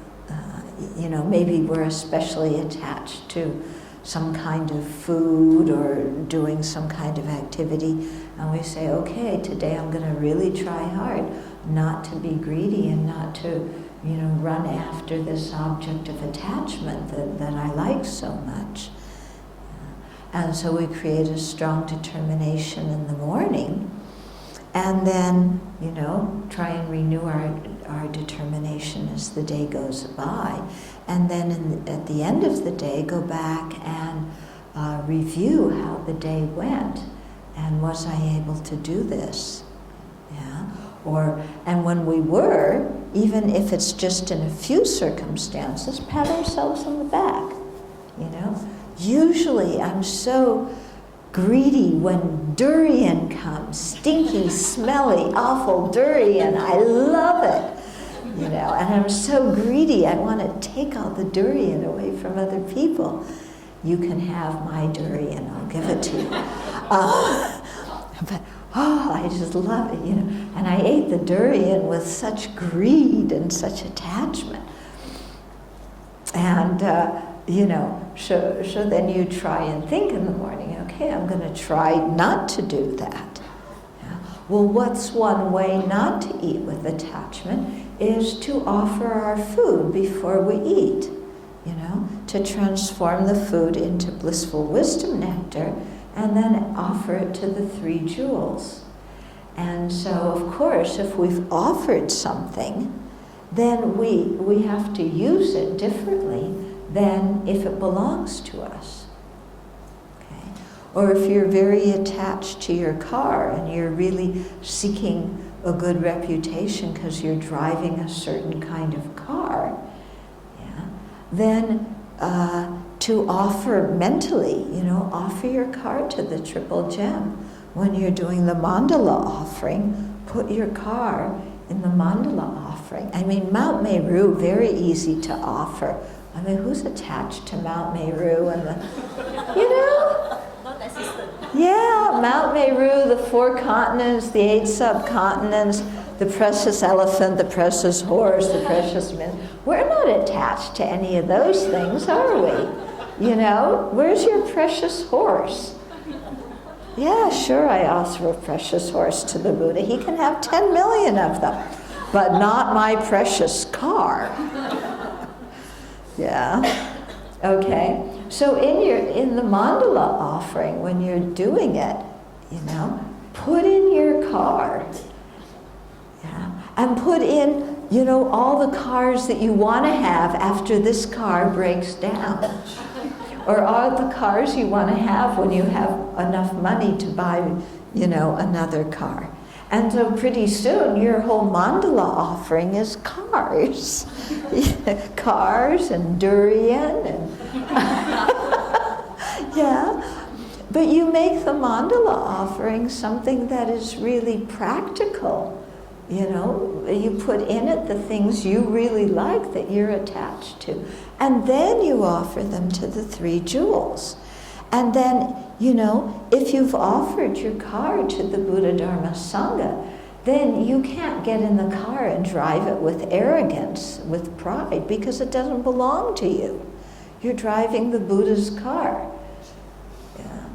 maybe we're especially attached to some kind of food or doing some kind of activity, and we say, okay, today I'm going to really try hard not to be greedy and not to, run after this object of attachment that I like so much. And so we create a strong determination in the morning, and then, try and renew our determination as the day goes by. And then at the end of the day, go back and review how the day went. And was I able to do this? Yeah. And when we were, even if it's just in a few circumstances, pat ourselves on the back. Usually I'm so greedy when durian comes, stinky, smelly, awful durian. I love it. And I'm so greedy, I want to take all the durian away from other people. You can have my durian, I'll give it to you. But, I just love it, And I ate the durian with such greed and such attachment. And, so then you try and think in the morning, okay, I'm going to try not to do that. Yeah. Well, what's one way not to eat with attachment is to offer our food before we eat, to transform the food into blissful wisdom nectar and then offer it to the 3 jewels. And so, of course, if we've offered something, then we have to use it differently than if it belongs to us. Okay? Or if you're very attached to your car and you're really seeking a good reputation because you're driving a certain kind of car, then to offer mentally, offer your car to the triple gem. When you're doing the mandala offering, put your car in the mandala offering. I mean, Mount Meru, very easy to offer. I mean, who's attached to Mount Meru and Not assistant. Yeah, Mount Meru, the 4 continents, the 8 subcontinents, the precious elephant, the precious horse, the precious man. We're not attached to any of those things, are we? Where's your precious horse? Yeah, sure, I offer a precious horse to the Buddha. He can have 10 million of them, but not my precious car. Yeah. Okay. So in the mandala offering, when you're doing it, put in your car. Yeah. And put in, all the cars that you want to have after this car breaks down. Or all the cars you want to have when you have enough money to buy, another car. And so pretty soon your whole mandala offering is cars. Cars and durian and yeah. But you make the mandala offering something that is really practical. You put in it the things you really like that you're attached to. And then you offer them to the 3 jewels. And then, if you've offered your car to the Buddha, Dharma, Sangha, then you can't get in the car and drive it with arrogance, with pride, because it doesn't belong to you. You're driving the Buddha's car. Yeah.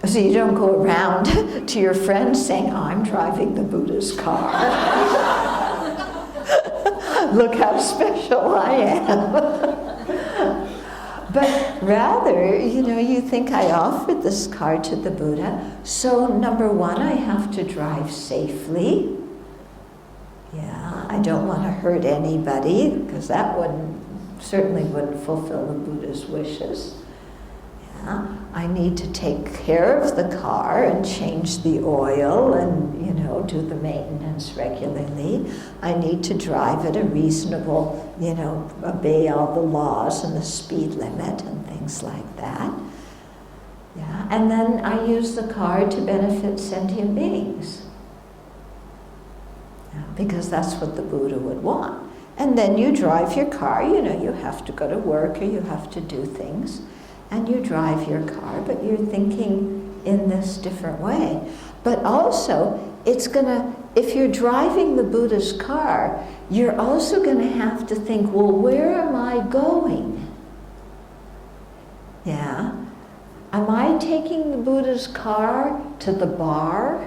So you don't go around to your friends saying, I'm driving the Buddha's car. Look how special I am. But rather, you think I offered this car to the Buddha, so number 1, I have to drive safely. Yeah, I don't want to hurt anybody, because that certainly wouldn't fulfill the Buddha's wishes. Yeah, I need to take care of the car and change the oil and, do the maintenance regularly. I need to drive at a reasonable, obey all the laws and the speed limit and things like that. Yeah, and then I use the car to benefit sentient beings. Yeah, because that's what the Buddha would want. And then you drive your car, you have to go to work or you have to do things. And you drive your car, but you're thinking in this different way. But also, it's if you're driving the Buddha's car, you're also going to have to think, well, where am I going? Yeah. Am I taking the Buddha's car to the bar?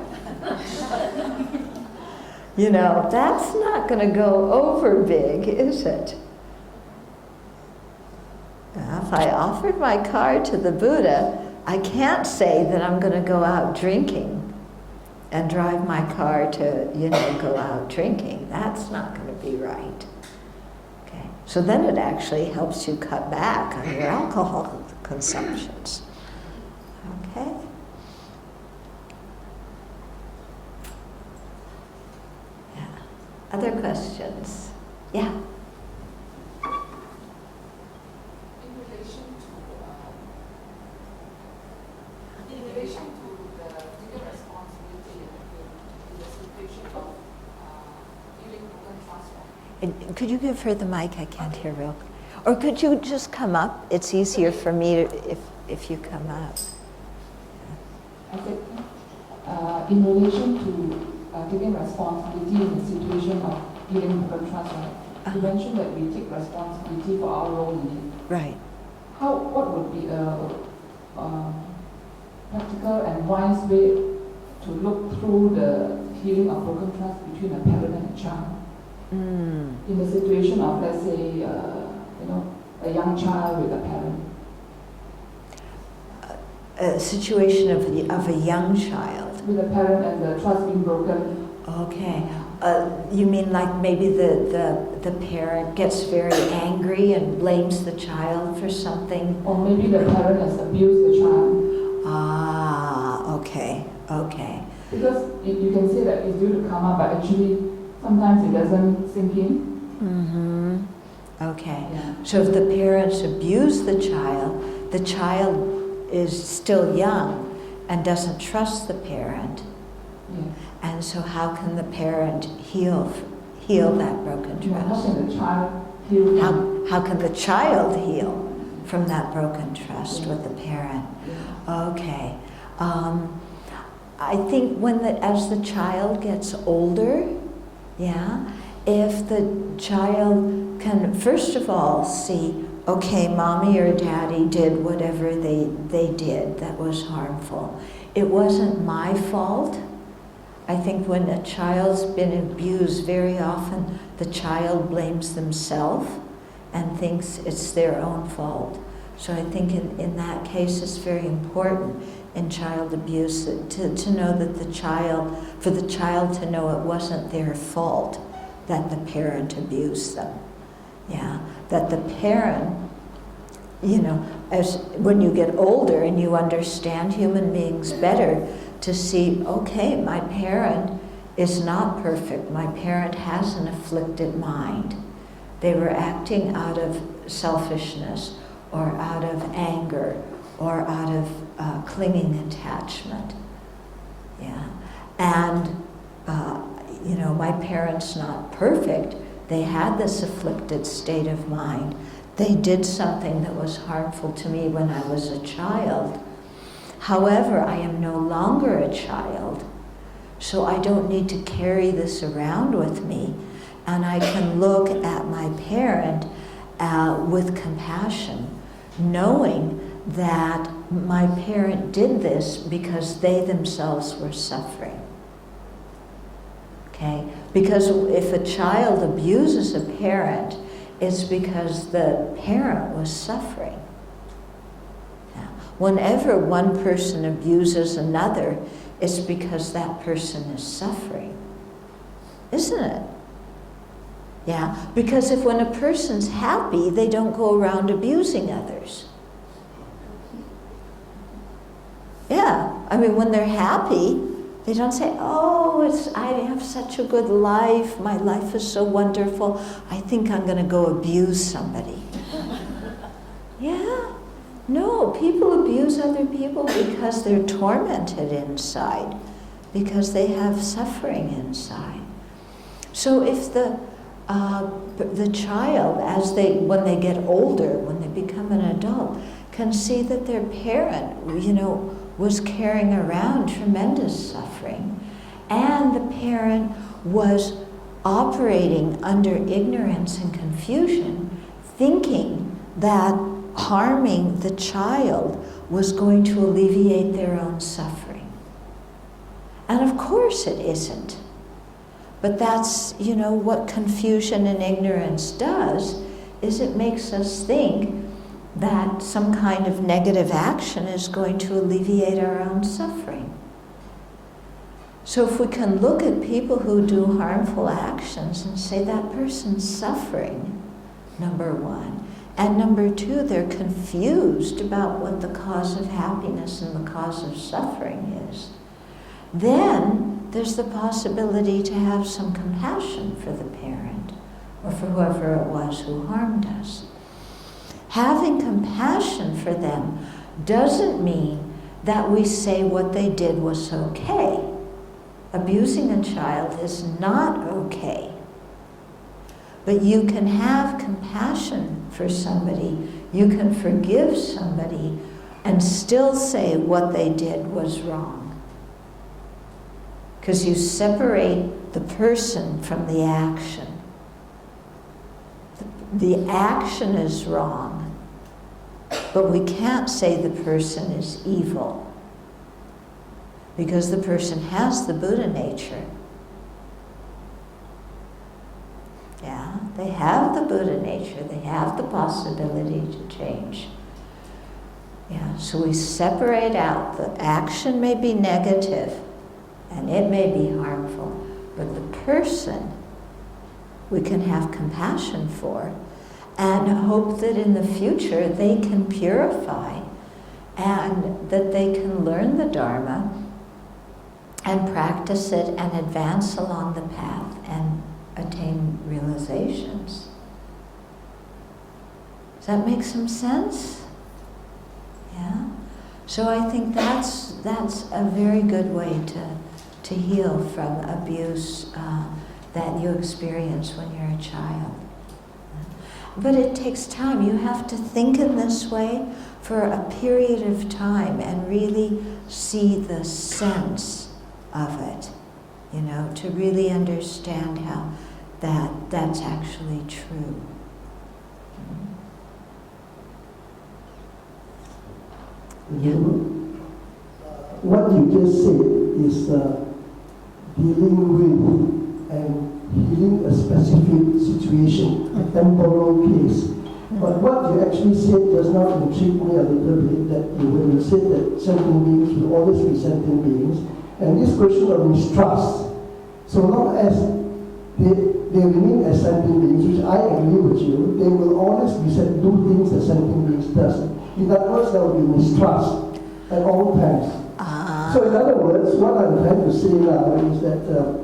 You know, that's not going to go over big, is it? If I offered my car to the Buddha, I can't say that I'm going to go out drinking and drive my car to, you know, go out drinking. That's not going to be right. Okay. So then it actually helps you cut back on your alcohol consumptions. Okay. Yeah. Other questions? Yeah. Could you give her the mic? I can't hear real. Or could you just come up? It's easier for me to, if you come up. I said, in relation to taking responsibility in the situation of healing broken trust, right? You mentioned that we take responsibility for our role in it. Right. What would be a practical and wise way to look through the healing of broken trust between a parent and a child? In the situation of, let's say, a young child with a parent. A situation of a young child. With a parent and the trust being broken. Okay. You mean like maybe the parent gets very angry and blames the child for something? Or maybe the parent has abused the child. Ah, okay, okay. Because you can say that it's due to karma, but actually sometimes it doesn't sink in. Okay. Yeah. So if the parents abuse the child is still young and doesn't trust the parent. Yeah. And so how can the parent heal that broken trust? How can the child heal? How can the child heal from that broken trust with the parent? Yeah. Okay. I think as the child gets older, yeah, if the child can first of all see, okay, mommy or daddy did whatever they did that was harmful. It wasn't my fault. I think when a child's been abused, very often the child blames themselves and thinks it's their own fault. So I think in that case it's very important in child abuse to know that for the child to know it wasn't their fault that the parent abused them. Yeah, that the parent, as when you get older and you understand human beings better, to see, okay, my parent is not perfect. My parent has an afflicted mind. They were acting out of selfishness or out of anger or out of clinging attachment. Yeah, and my parents not perfect. They had this afflicted state of mind. They did something that was harmful to me when I was a child. However, I am no longer a child, so I don't need to carry this around with me, and I can look at my parent with compassion, knowing that my parent did this because they themselves were suffering. Okay? Because if a child abuses a parent, it's because the parent was suffering. Whenever one person abuses another, it's because that person is suffering. Isn't it? Yeah, because when a person's happy, they don't go around abusing others. Yeah, I mean, when they're happy, they don't say, oh, I have such a good life, my life is so wonderful, I think I'm going to go abuse somebody. Yeah. No, people abuse other people because they're tormented inside, because they have suffering inside. So if the child, when they get older, when they become an adult, can see that their parent, was carrying around tremendous suffering, and the parent was operating under ignorance and confusion, thinking that harming the child was going to alleviate their own suffering. And of course it isn't. But that's, what confusion and ignorance does, is it makes us think that some kind of negative action is going to alleviate our own suffering. So if we can look at people who do harmful actions and say that person's suffering, number one, and number two, they're confused about what the cause of happiness and the cause of suffering is, then there's the possibility to have some compassion for the parent or for whoever it was who harmed us. Having compassion for them doesn't mean that we say what they did was okay. Abusing a child is not okay. But you can have compassion for somebody, you can forgive somebody, and still say what they did was wrong. Because you separate the person from the action. The action is wrong, but we can't say the person is evil, because the person has the Buddha nature. Yeah, they have the Buddha nature, they have the possibility to change. Yeah, so we separate out, the action may be negative and it may be harmful, but the person we can have compassion for and hope that in the future they can purify and that they can learn the Dharma and practice it and advance along the path and attain realizations. Does that make some sense? Yeah? So I think that's a very good way to heal from abuse that you experience when you're a child. But it takes time. You have to think in this way for a period of time and really see the sense of it, to really understand how that's actually true. Yeah. What you just said is dealing with and healing a specific situation, a temporal case. But what you actually said does not intrigue me a little bit, that when you said that sentient beings will always be sentient beings, and this question of mistrust, so long as they remain as sentient beings, which I agree with you, they will always do things that sentient beings does. In other words, there will be mistrust at all times. So in other words, what I'm trying to say now is that the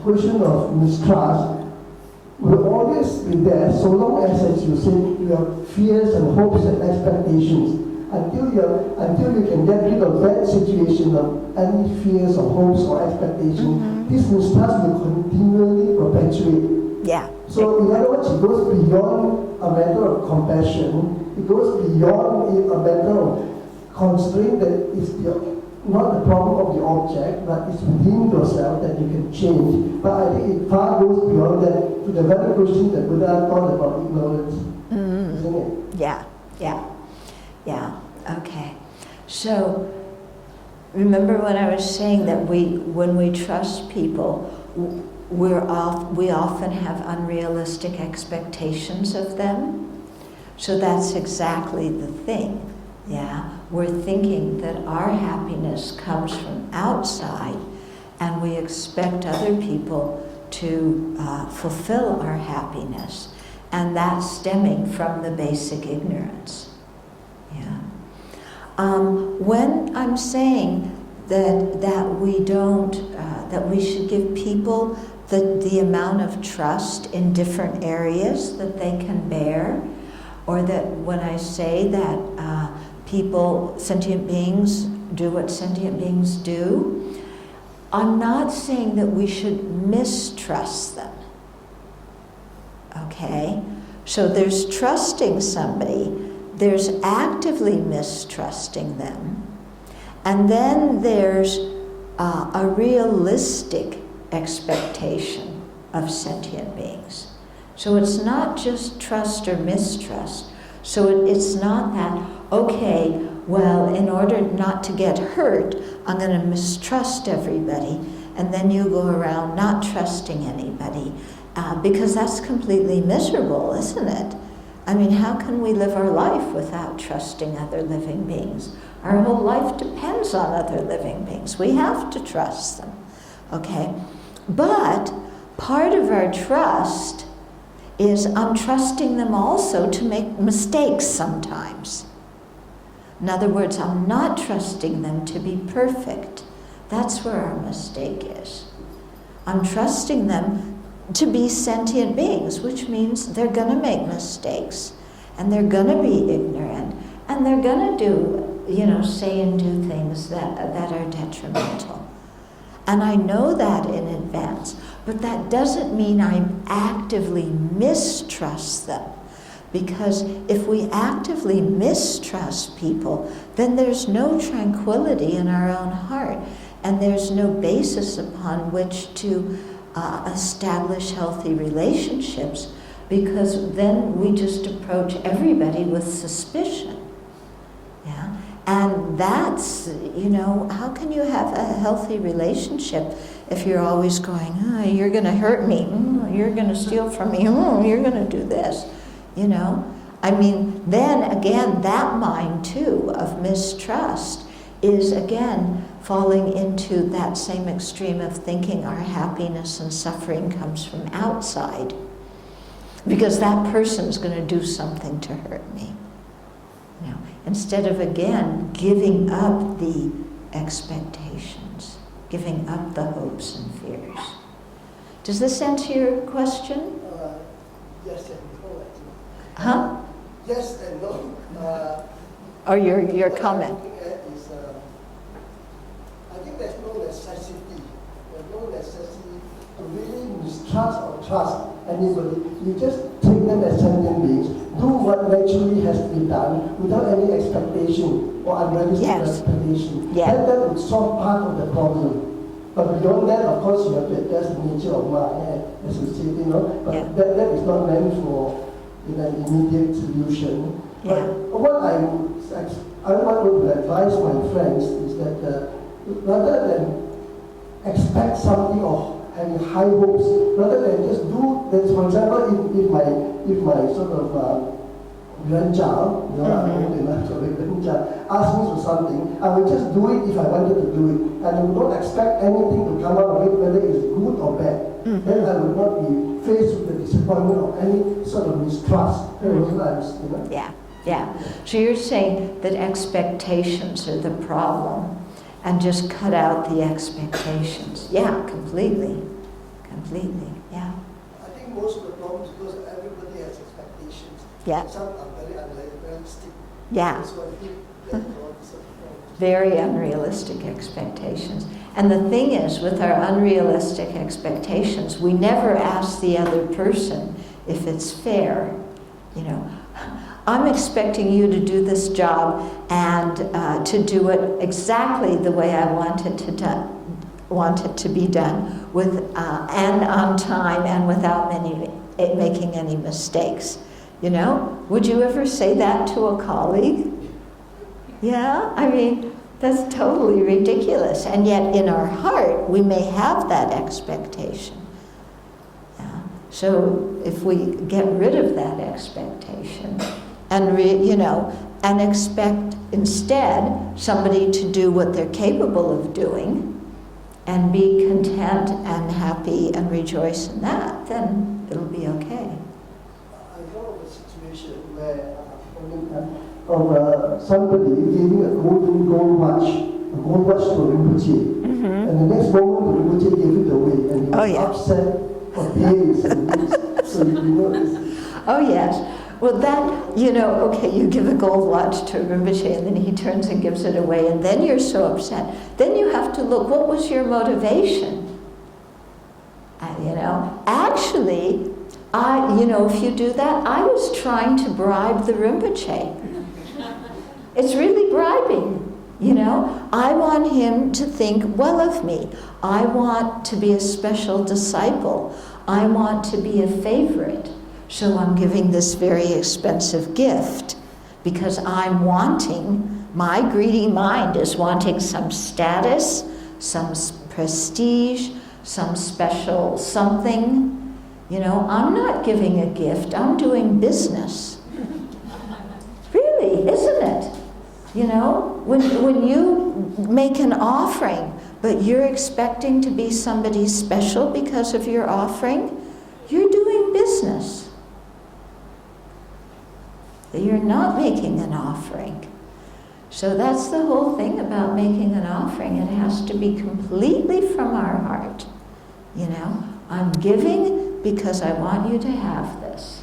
question of mistrust will always be there so long as you say, you have fears and hopes and expectations. Until you can get rid of that situation of any fears or hopes or expectations, this mistrust will continually perpetuate. Yeah. So in other words, it goes beyond a matter of compassion. It goes beyond a matter of considering that it's not the problem of the object, but it's within yourself that you can change. But I think it far goes beyond that to the very question that Buddha thought about ignorance, isn't it? Yeah. Okay. So remember when I was saying that when we trust people, we often have unrealistic expectations of them. So that's exactly the thing. Yeah, we're thinking that our happiness comes from outside, and we expect other people to fulfill our happiness, and that's stemming from the basic ignorance. Yeah. When I'm saying that we should give people the amount of trust in different areas that they can bear, or that when I say that sentient beings do what sentient beings do, I'm not saying that we should mistrust them. Okay? So there's trusting somebody, there's actively mistrusting them, And then there's a realistic expectation of sentient beings. So it's not just trust or mistrust. So it's not that, okay, well, in order not to get hurt, I'm going to mistrust everybody, and then you go around not trusting anybody, because that's completely miserable, isn't it? I mean, how can we live our life without trusting other living beings? Our whole life depends on other living beings. We have to trust them, okay? But part of our trust is I'm trusting them also to make mistakes sometimes. In other words, I'm not trusting them to be perfect. That's where our mistake is. I'm trusting them to be sentient beings, which means they're going to make mistakes, and they're going to be ignorant, and they're going to do, say and do things that are detrimental. And I know that in advance, but that doesn't mean I actively mistrust them. Because if we actively mistrust people, then there's no tranquility in our own heart, and there's no basis upon which to establish healthy relationships, because then we just approach everybody with suspicion. Yeah? And that's, how can you have a healthy relationship if you're always going, oh, you're going to hurt me, you're going to steal from me, you're going to do this, I mean, then again, that mind too of mistrust is again falling into that same extreme of thinking our happiness and suffering comes from outside, because that person's going to do something to hurt me. Instead of again giving up the expectations, giving up the hopes and fears. Does this answer your question? Yes and no, actually. Huh? Yes and no. Or your comment? I think there's no necessity. There's no necessity to really mistrust or trust anybody. You just take them as sentient beings, do what naturally has to be done without any expectation or unrealistic expectation. Yeah. That would solve part of the problem. But beyond that, of course, you have to address the nature of mind, as you say, but that is not meant for an immediate solution. Yeah. But what I would advise my friends is that rather than expect something or having high hopes, rather than just do that. For example, if my sort of grandchild, ask me for something, I will just do it if I wanted to do it, and I would not expect anything to come out of it, whether it's good or bad. Then I would not be faced with the disappointment of any sort of mistrust. Yeah. So you're saying that expectations are the problem, and just cut out the expectations. Yeah, completely, yeah. I think most of the problems because everybody has expectations. Yeah. Some are very unrealistic. Yeah. So I think that's all the problem. Very unrealistic expectations. And the thing is, with our unrealistic expectations, we never ask the other person if it's fair. I'm expecting you to do this job and to do it exactly the way I want it to be done, with and on time and without making any mistakes. Would you ever say that to a colleague? Yeah, I mean, that's totally ridiculous. And yet in our heart, we may have that expectation. Yeah. So if we get rid of that expectation and, and expect instead somebody to do what they're capable of doing and be content and happy and rejoice in that, then it'll be okay. I know of a situation where of somebody giving a gold watch to Rinpoche, and the next moment Rinpoche gave it away, and he was upset for days and weeks. So this. Oh yes. Well, that, okay, you give a gold watch to Rinpoche, and then he turns and gives it away, and then you're so upset. Then you have to look, what was your motivation? Actually, if you do that, I was trying to bribe the Rinpoche. It's really bribing. You know, I want him to think well of me. I want to be a special disciple. I want to be a favorite. So I'm giving this very expensive gift because I'm wanting, my greedy mind is wanting some status, some prestige, some special something. You know, I'm not giving a gift, I'm doing business. Really, isn't it? You know, when you make an offering, but you're expecting to be somebody special because of your offering, you're doing business. You're not making an offering. So that's the whole thing about making an offering. It has to be completely from our heart. You know, I'm giving because I want you to have this.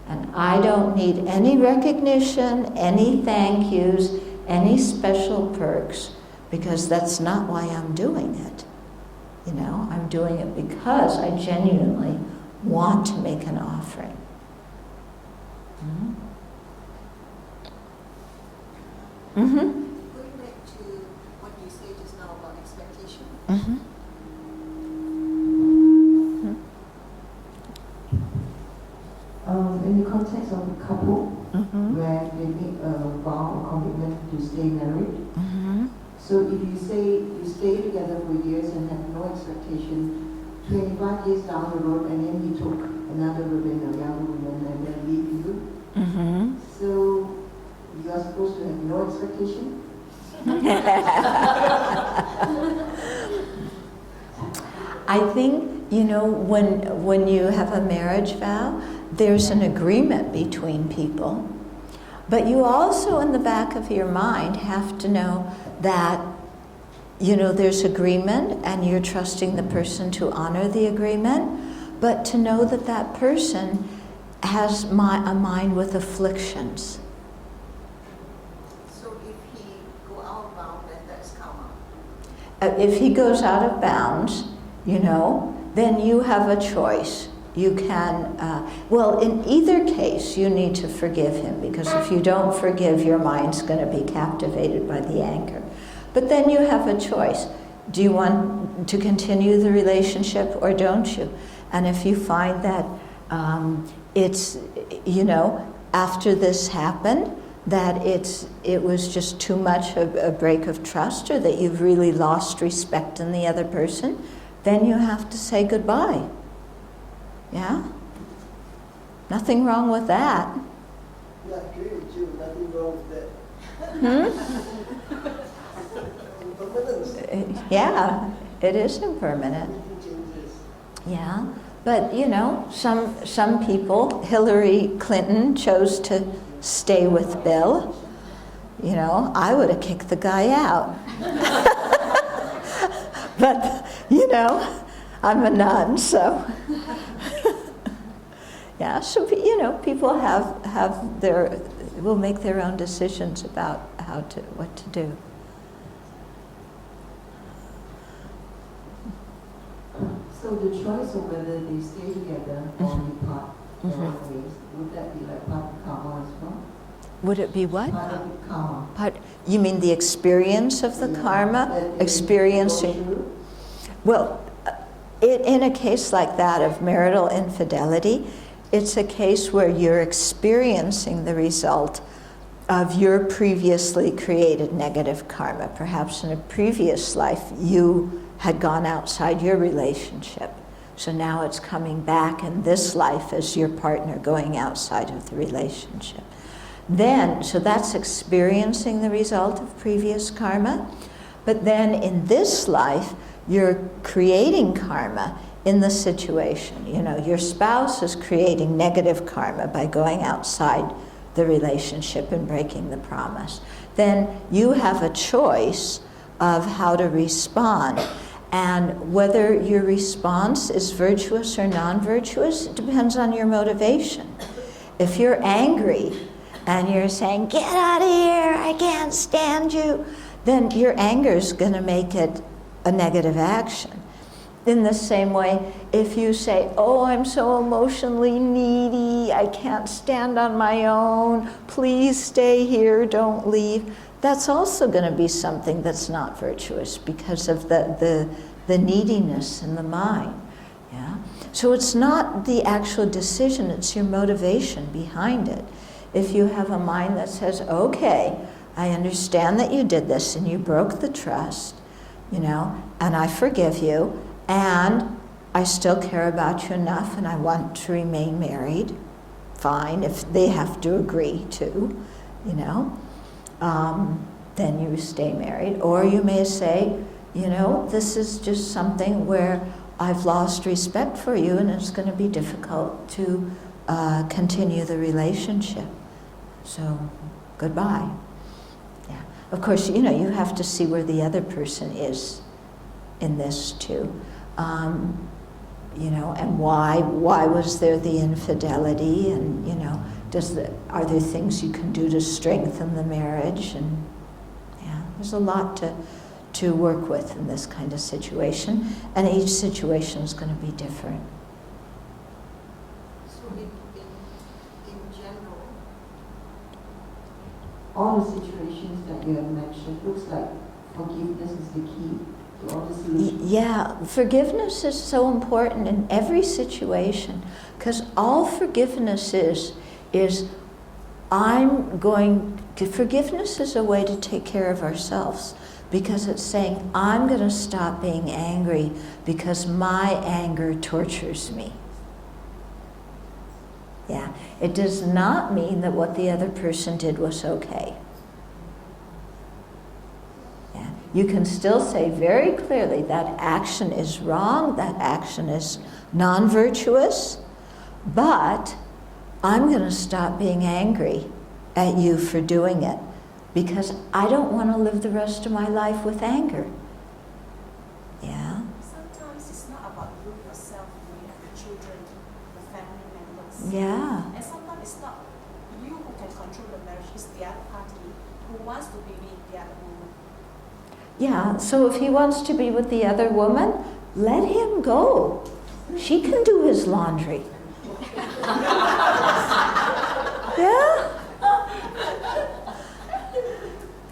And I don't need any recognition, any thank yous, any special perks, because that's not why I'm doing it. You know, I'm doing it because I genuinely want to make an offering. Mm-hmm. Mm-hmm. Going back to what you said just now about expectation. Mm-hmm. In the context of a couple, Mm-hmm. where they make a vow or commitment to stay married. Mm-hmm. So if you say you stay together for years and have no expectation, 25 years down the road, and then he took another woman, a young woman, and then leave you. Mm-hmm. So you are supposed to have no expectation. I think, you know, when you have a marriage vow, there's an agreement between people. But you also, in the back of your mind, have to know that, you know, there's agreement and you're trusting the person to honor the agreement, but to know that that person has a mind with afflictions. So if he go out of bounds, then that's karma. If he goes out of bounds, you know, then you have a choice. You can, well, in either case, you need to forgive him, because if you don't forgive, your mind's going to be captivated by the anger. But then you have a choice. Do you want to continue the relationship or don't you? And if you find that it's, you know, after this happened, that it was just too much a break of trust, or that you've really lost respect in the other person, then you have to say goodbye. Yeah? Nothing wrong with that. Yeah, I agree with you. Nothing wrong with that. Impermanence. Yeah, it is impermanent. Everything changes. Yeah, but you know, some people, Hillary Clinton chose to stay with Bill. You know, I would have kicked the guy out. But, you know, I'm a nun, so. Yeah, so, you know, people will make their own decisions about what to do. So the choice of whether they stay together or depart their own ways, would that be like part of karma as well? Would it be what? Part of the karma. You mean the experience of the karma? That Experiencing. Well, in a case like that of marital infidelity, it's a case where you're experiencing the result of your previously created negative karma. Perhaps in a previous life you had gone outside your relationship. So now it's coming back in this life as your partner going outside of the relationship. So that's experiencing the result of previous karma. But then in this life, you're creating karma in the situation. You know, your spouse is creating negative karma by going outside the relationship and breaking the promise. Then you have a choice of how to respond. And whether your response is virtuous or non-virtuous, it depends on your motivation. If you're angry and you're saying, "Get out of here, I can't stand you," then your anger is going to make it a negative action. In the same way, if you say, "Oh, I'm so emotionally needy, I can't stand on my own, please stay here, don't leave," that's also going to be something that's not virtuous because of the neediness in the mind. Yeah? So it's not the actual decision, it's your motivation behind it. If you have a mind that says, okay, I understand that you did this and you broke the trust, you know, and I forgive you, and I still care about you enough and I want to remain married, fine, if they have to agree to, you know, then you stay married. Or you may say, you know, this is just something where I've lost respect for you and it's going to be difficult to continue the relationship. So, goodbye. Yeah. Of course, you know, you have to see where the other person is in this too. You know, and why was there the infidelity, and, you know, are there things you can do to strengthen the marriage? And yeah, there's a lot to work with in this kind of situation, and each situation is going to be different. So in general, all the situations that you have mentioned, looks like forgiveness is the key to all the solutions. Yeah, forgiveness is so important in every situation, because all forgiveness is forgiveness is a way to take care of ourselves, because it's saying, I'm going to stop being angry because my anger tortures me. Yeah, it does not mean that what the other person did was okay. Yeah, you can still say very clearly that action is wrong, that action is non-virtuous, but I'm going to stop being angry at you for doing it, because I don't want to live the rest of my life with anger. Yeah? Sometimes it's not about you yourself, you have the children, the family members. Yeah. And sometimes it's not you who can control the marriage, it's the other party who wants to be with the other woman. Yeah, so if he wants to be with the other woman, let him go. She can do his laundry. Yeah?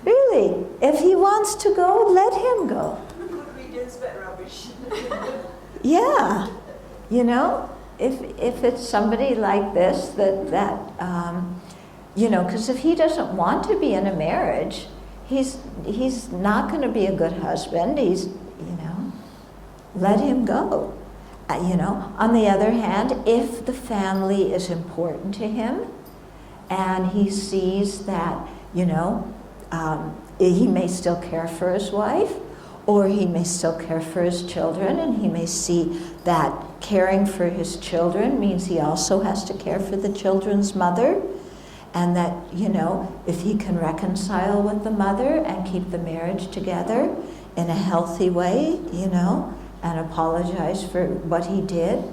Really, if he wants to go, let him go. Good riddance, bad rubbish. Yeah, you know, if it's somebody like this, that you know, because if he doesn't want to be in a marriage, he's not going to be a good husband. He's, you know, let him go. You know, on the other hand, if the family is important to him, and he sees that, you know, he may still care for his wife, or he may still care for his children, and he may see that caring for his children means he also has to care for the children's mother, and that, you know, if he can reconcile with the mother and keep the marriage together in a healthy way, you know, and apologize for what he did,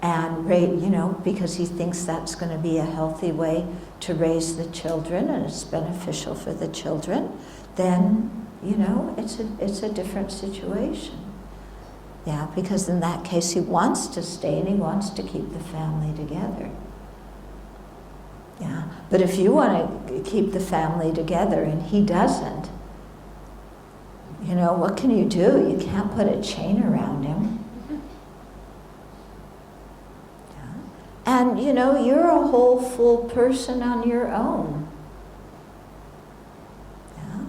and you know, because he thinks that's going to be a healthy way to raise the children and it's beneficial for the children, then, you know, it's a different situation. Yeah, because in that case he wants to stay and he wants to keep the family together. Yeah, but if you want to keep the family together and he doesn't, you know, what can you do? You can't put a chain around him. And, you know, you're a whole, full person on your own. Yeah?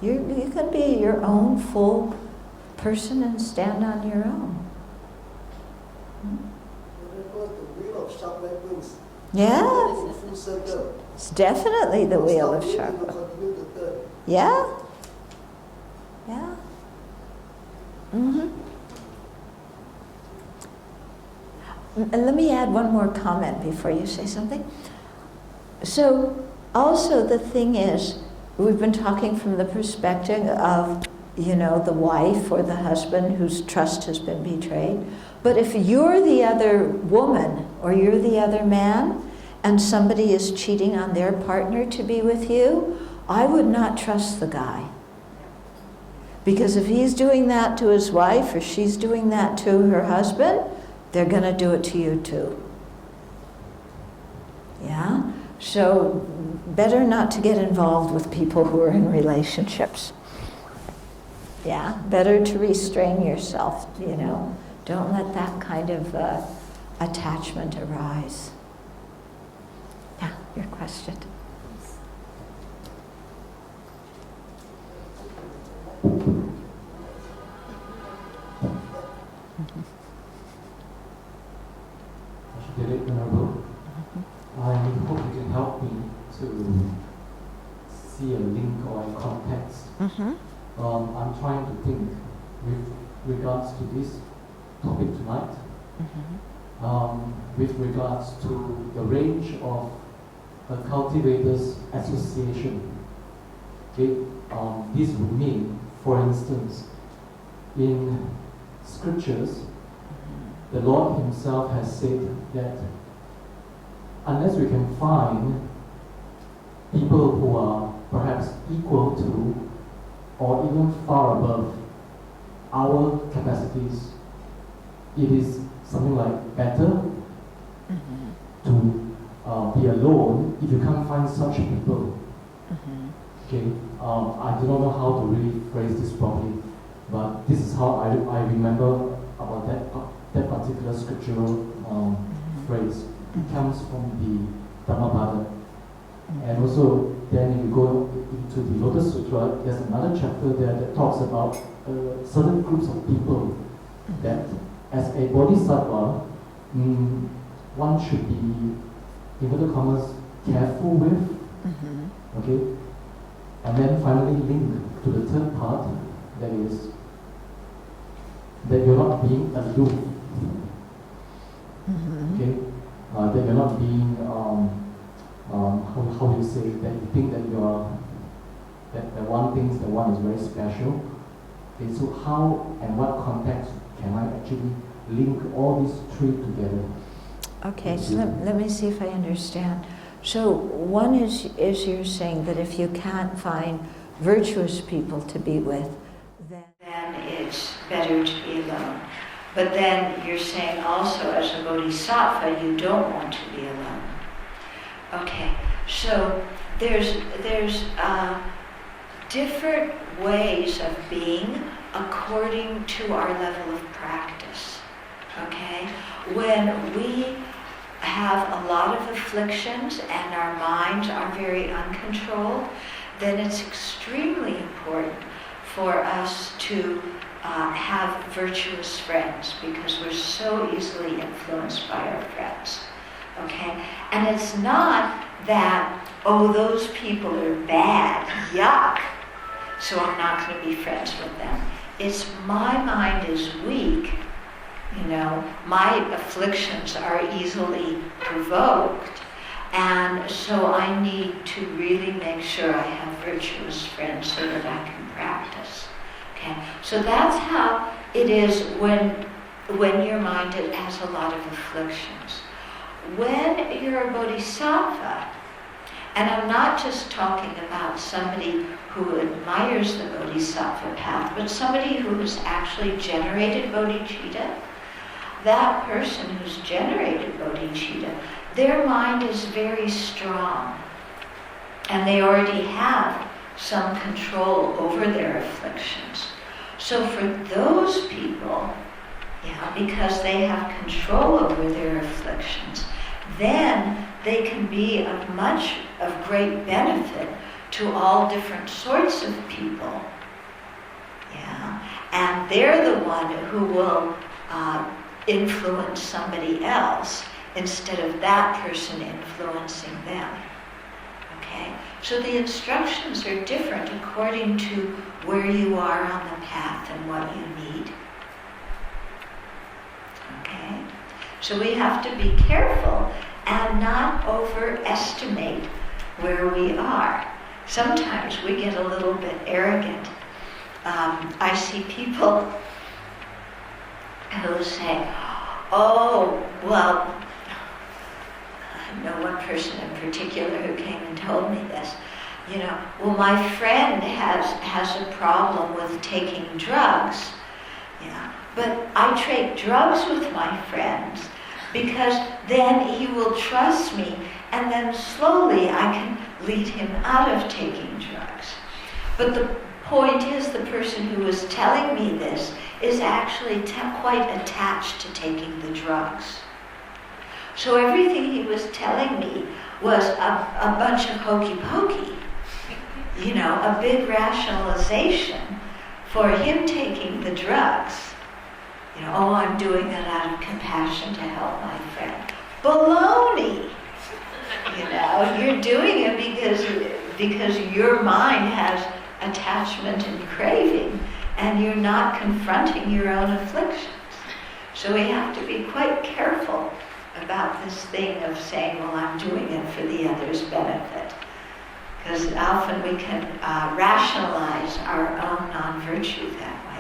You can be your own full person and stand on your own. Yeah. It's definitely the wheel of Sharpa. Yeah. Yeah. Mm-hmm. And let me add one more comment before you say something. So, also the thing is, we've been talking from the perspective of, you know, the wife or the husband whose trust has been betrayed. But if you're the other woman or you're the other man and somebody is cheating on their partner to be with you, I would not trust the guy. Because if he's doing that to his wife or she's doing that to her husband, they're going to do it to you too. Yeah? So better not to get involved with people who are in relationships. Yeah, better to restrain yourself, you know. Don't let that kind of attachment arise. Yeah, your question. I hope you can help me to see a link or a context. I'm trying to think with regards to this topic tonight, with regards to the range of a cultivator's association. Okay? This would mean, for instance, in scriptures, the Lord Himself has said that unless we can find people who are perhaps equal to or even far above our capacities, it is something like better to be alone if you can't find such people. Okay, I do not know how to really phrase this properly, but this is how I remember about that particular scriptural phrase. It comes from the Dharma. And also, then if you go into the Lotus Sutra, there's another chapter there that talks about certain groups of people that, as a bodhisattva, one should be, inverted commas, careful with. Okay? And then finally link to the third part, that is, that you're not being aloof. Okay? That you're not being, how do you say, that you think that you are, that one thinks that one is very special. Okay, so how and what context can I actually link all these three together? Okay, so let me see if I understand. So one is you're saying that if you can't find virtuous people to be with, then it's better to be alone. But then you're saying also as a bodhisattva, you don't want to be alone. Okay, so there's different ways of being according to our level of practice. Okay, when we have a lot of afflictions and our minds are very uncontrolled, then it's extremely important for us to have virtuous friends, because we're so easily influenced by our friends. Okay? And it's not that, oh, those people are bad, yuck, so I'm not going to be friends with them. It's my mind is weak, you know, my afflictions are easily provoked, and so I need to really make sure I have virtuous friends so that I can practice. Okay, so that's how it is when your mind has a lot of afflictions. When you're a bodhisattva, and I'm not just talking about somebody who admires the bodhisattva path, but somebody who has actually generated bodhicitta, that person who's generated bodhicitta, their mind is very strong, and they already have some control over their afflictions. So for those people, because they have control over their afflictions, then they can be of great benefit to all different sorts of people. And they're the one who will influence somebody else instead of that person influencing them. Okay? So the instructions are different according to where you are on the path and what you need. Okay? So we have to be careful and not overestimate where we are. Sometimes we get a little bit arrogant. I see people who say, oh, well, I know one person in particular who came and told me this. Well, my friend has a problem with taking drugs. But I take drugs with my friends because then he will trust me and then slowly I can lead him out of taking drugs. But the point is, the person who was telling me this is actually quite attached to taking the drugs. So everything he was telling me was a bunch of hokey pokey, a big rationalization for him taking the drugs. I'm doing that out of compassion to help my friend. Baloney! You're doing it because your mind has attachment and craving, and you're not confronting your own afflictions. So we have to be quite careful about this thing of saying, well, I'm doing it for the other's benefit. Because often we can rationalize our own non-virtue that way.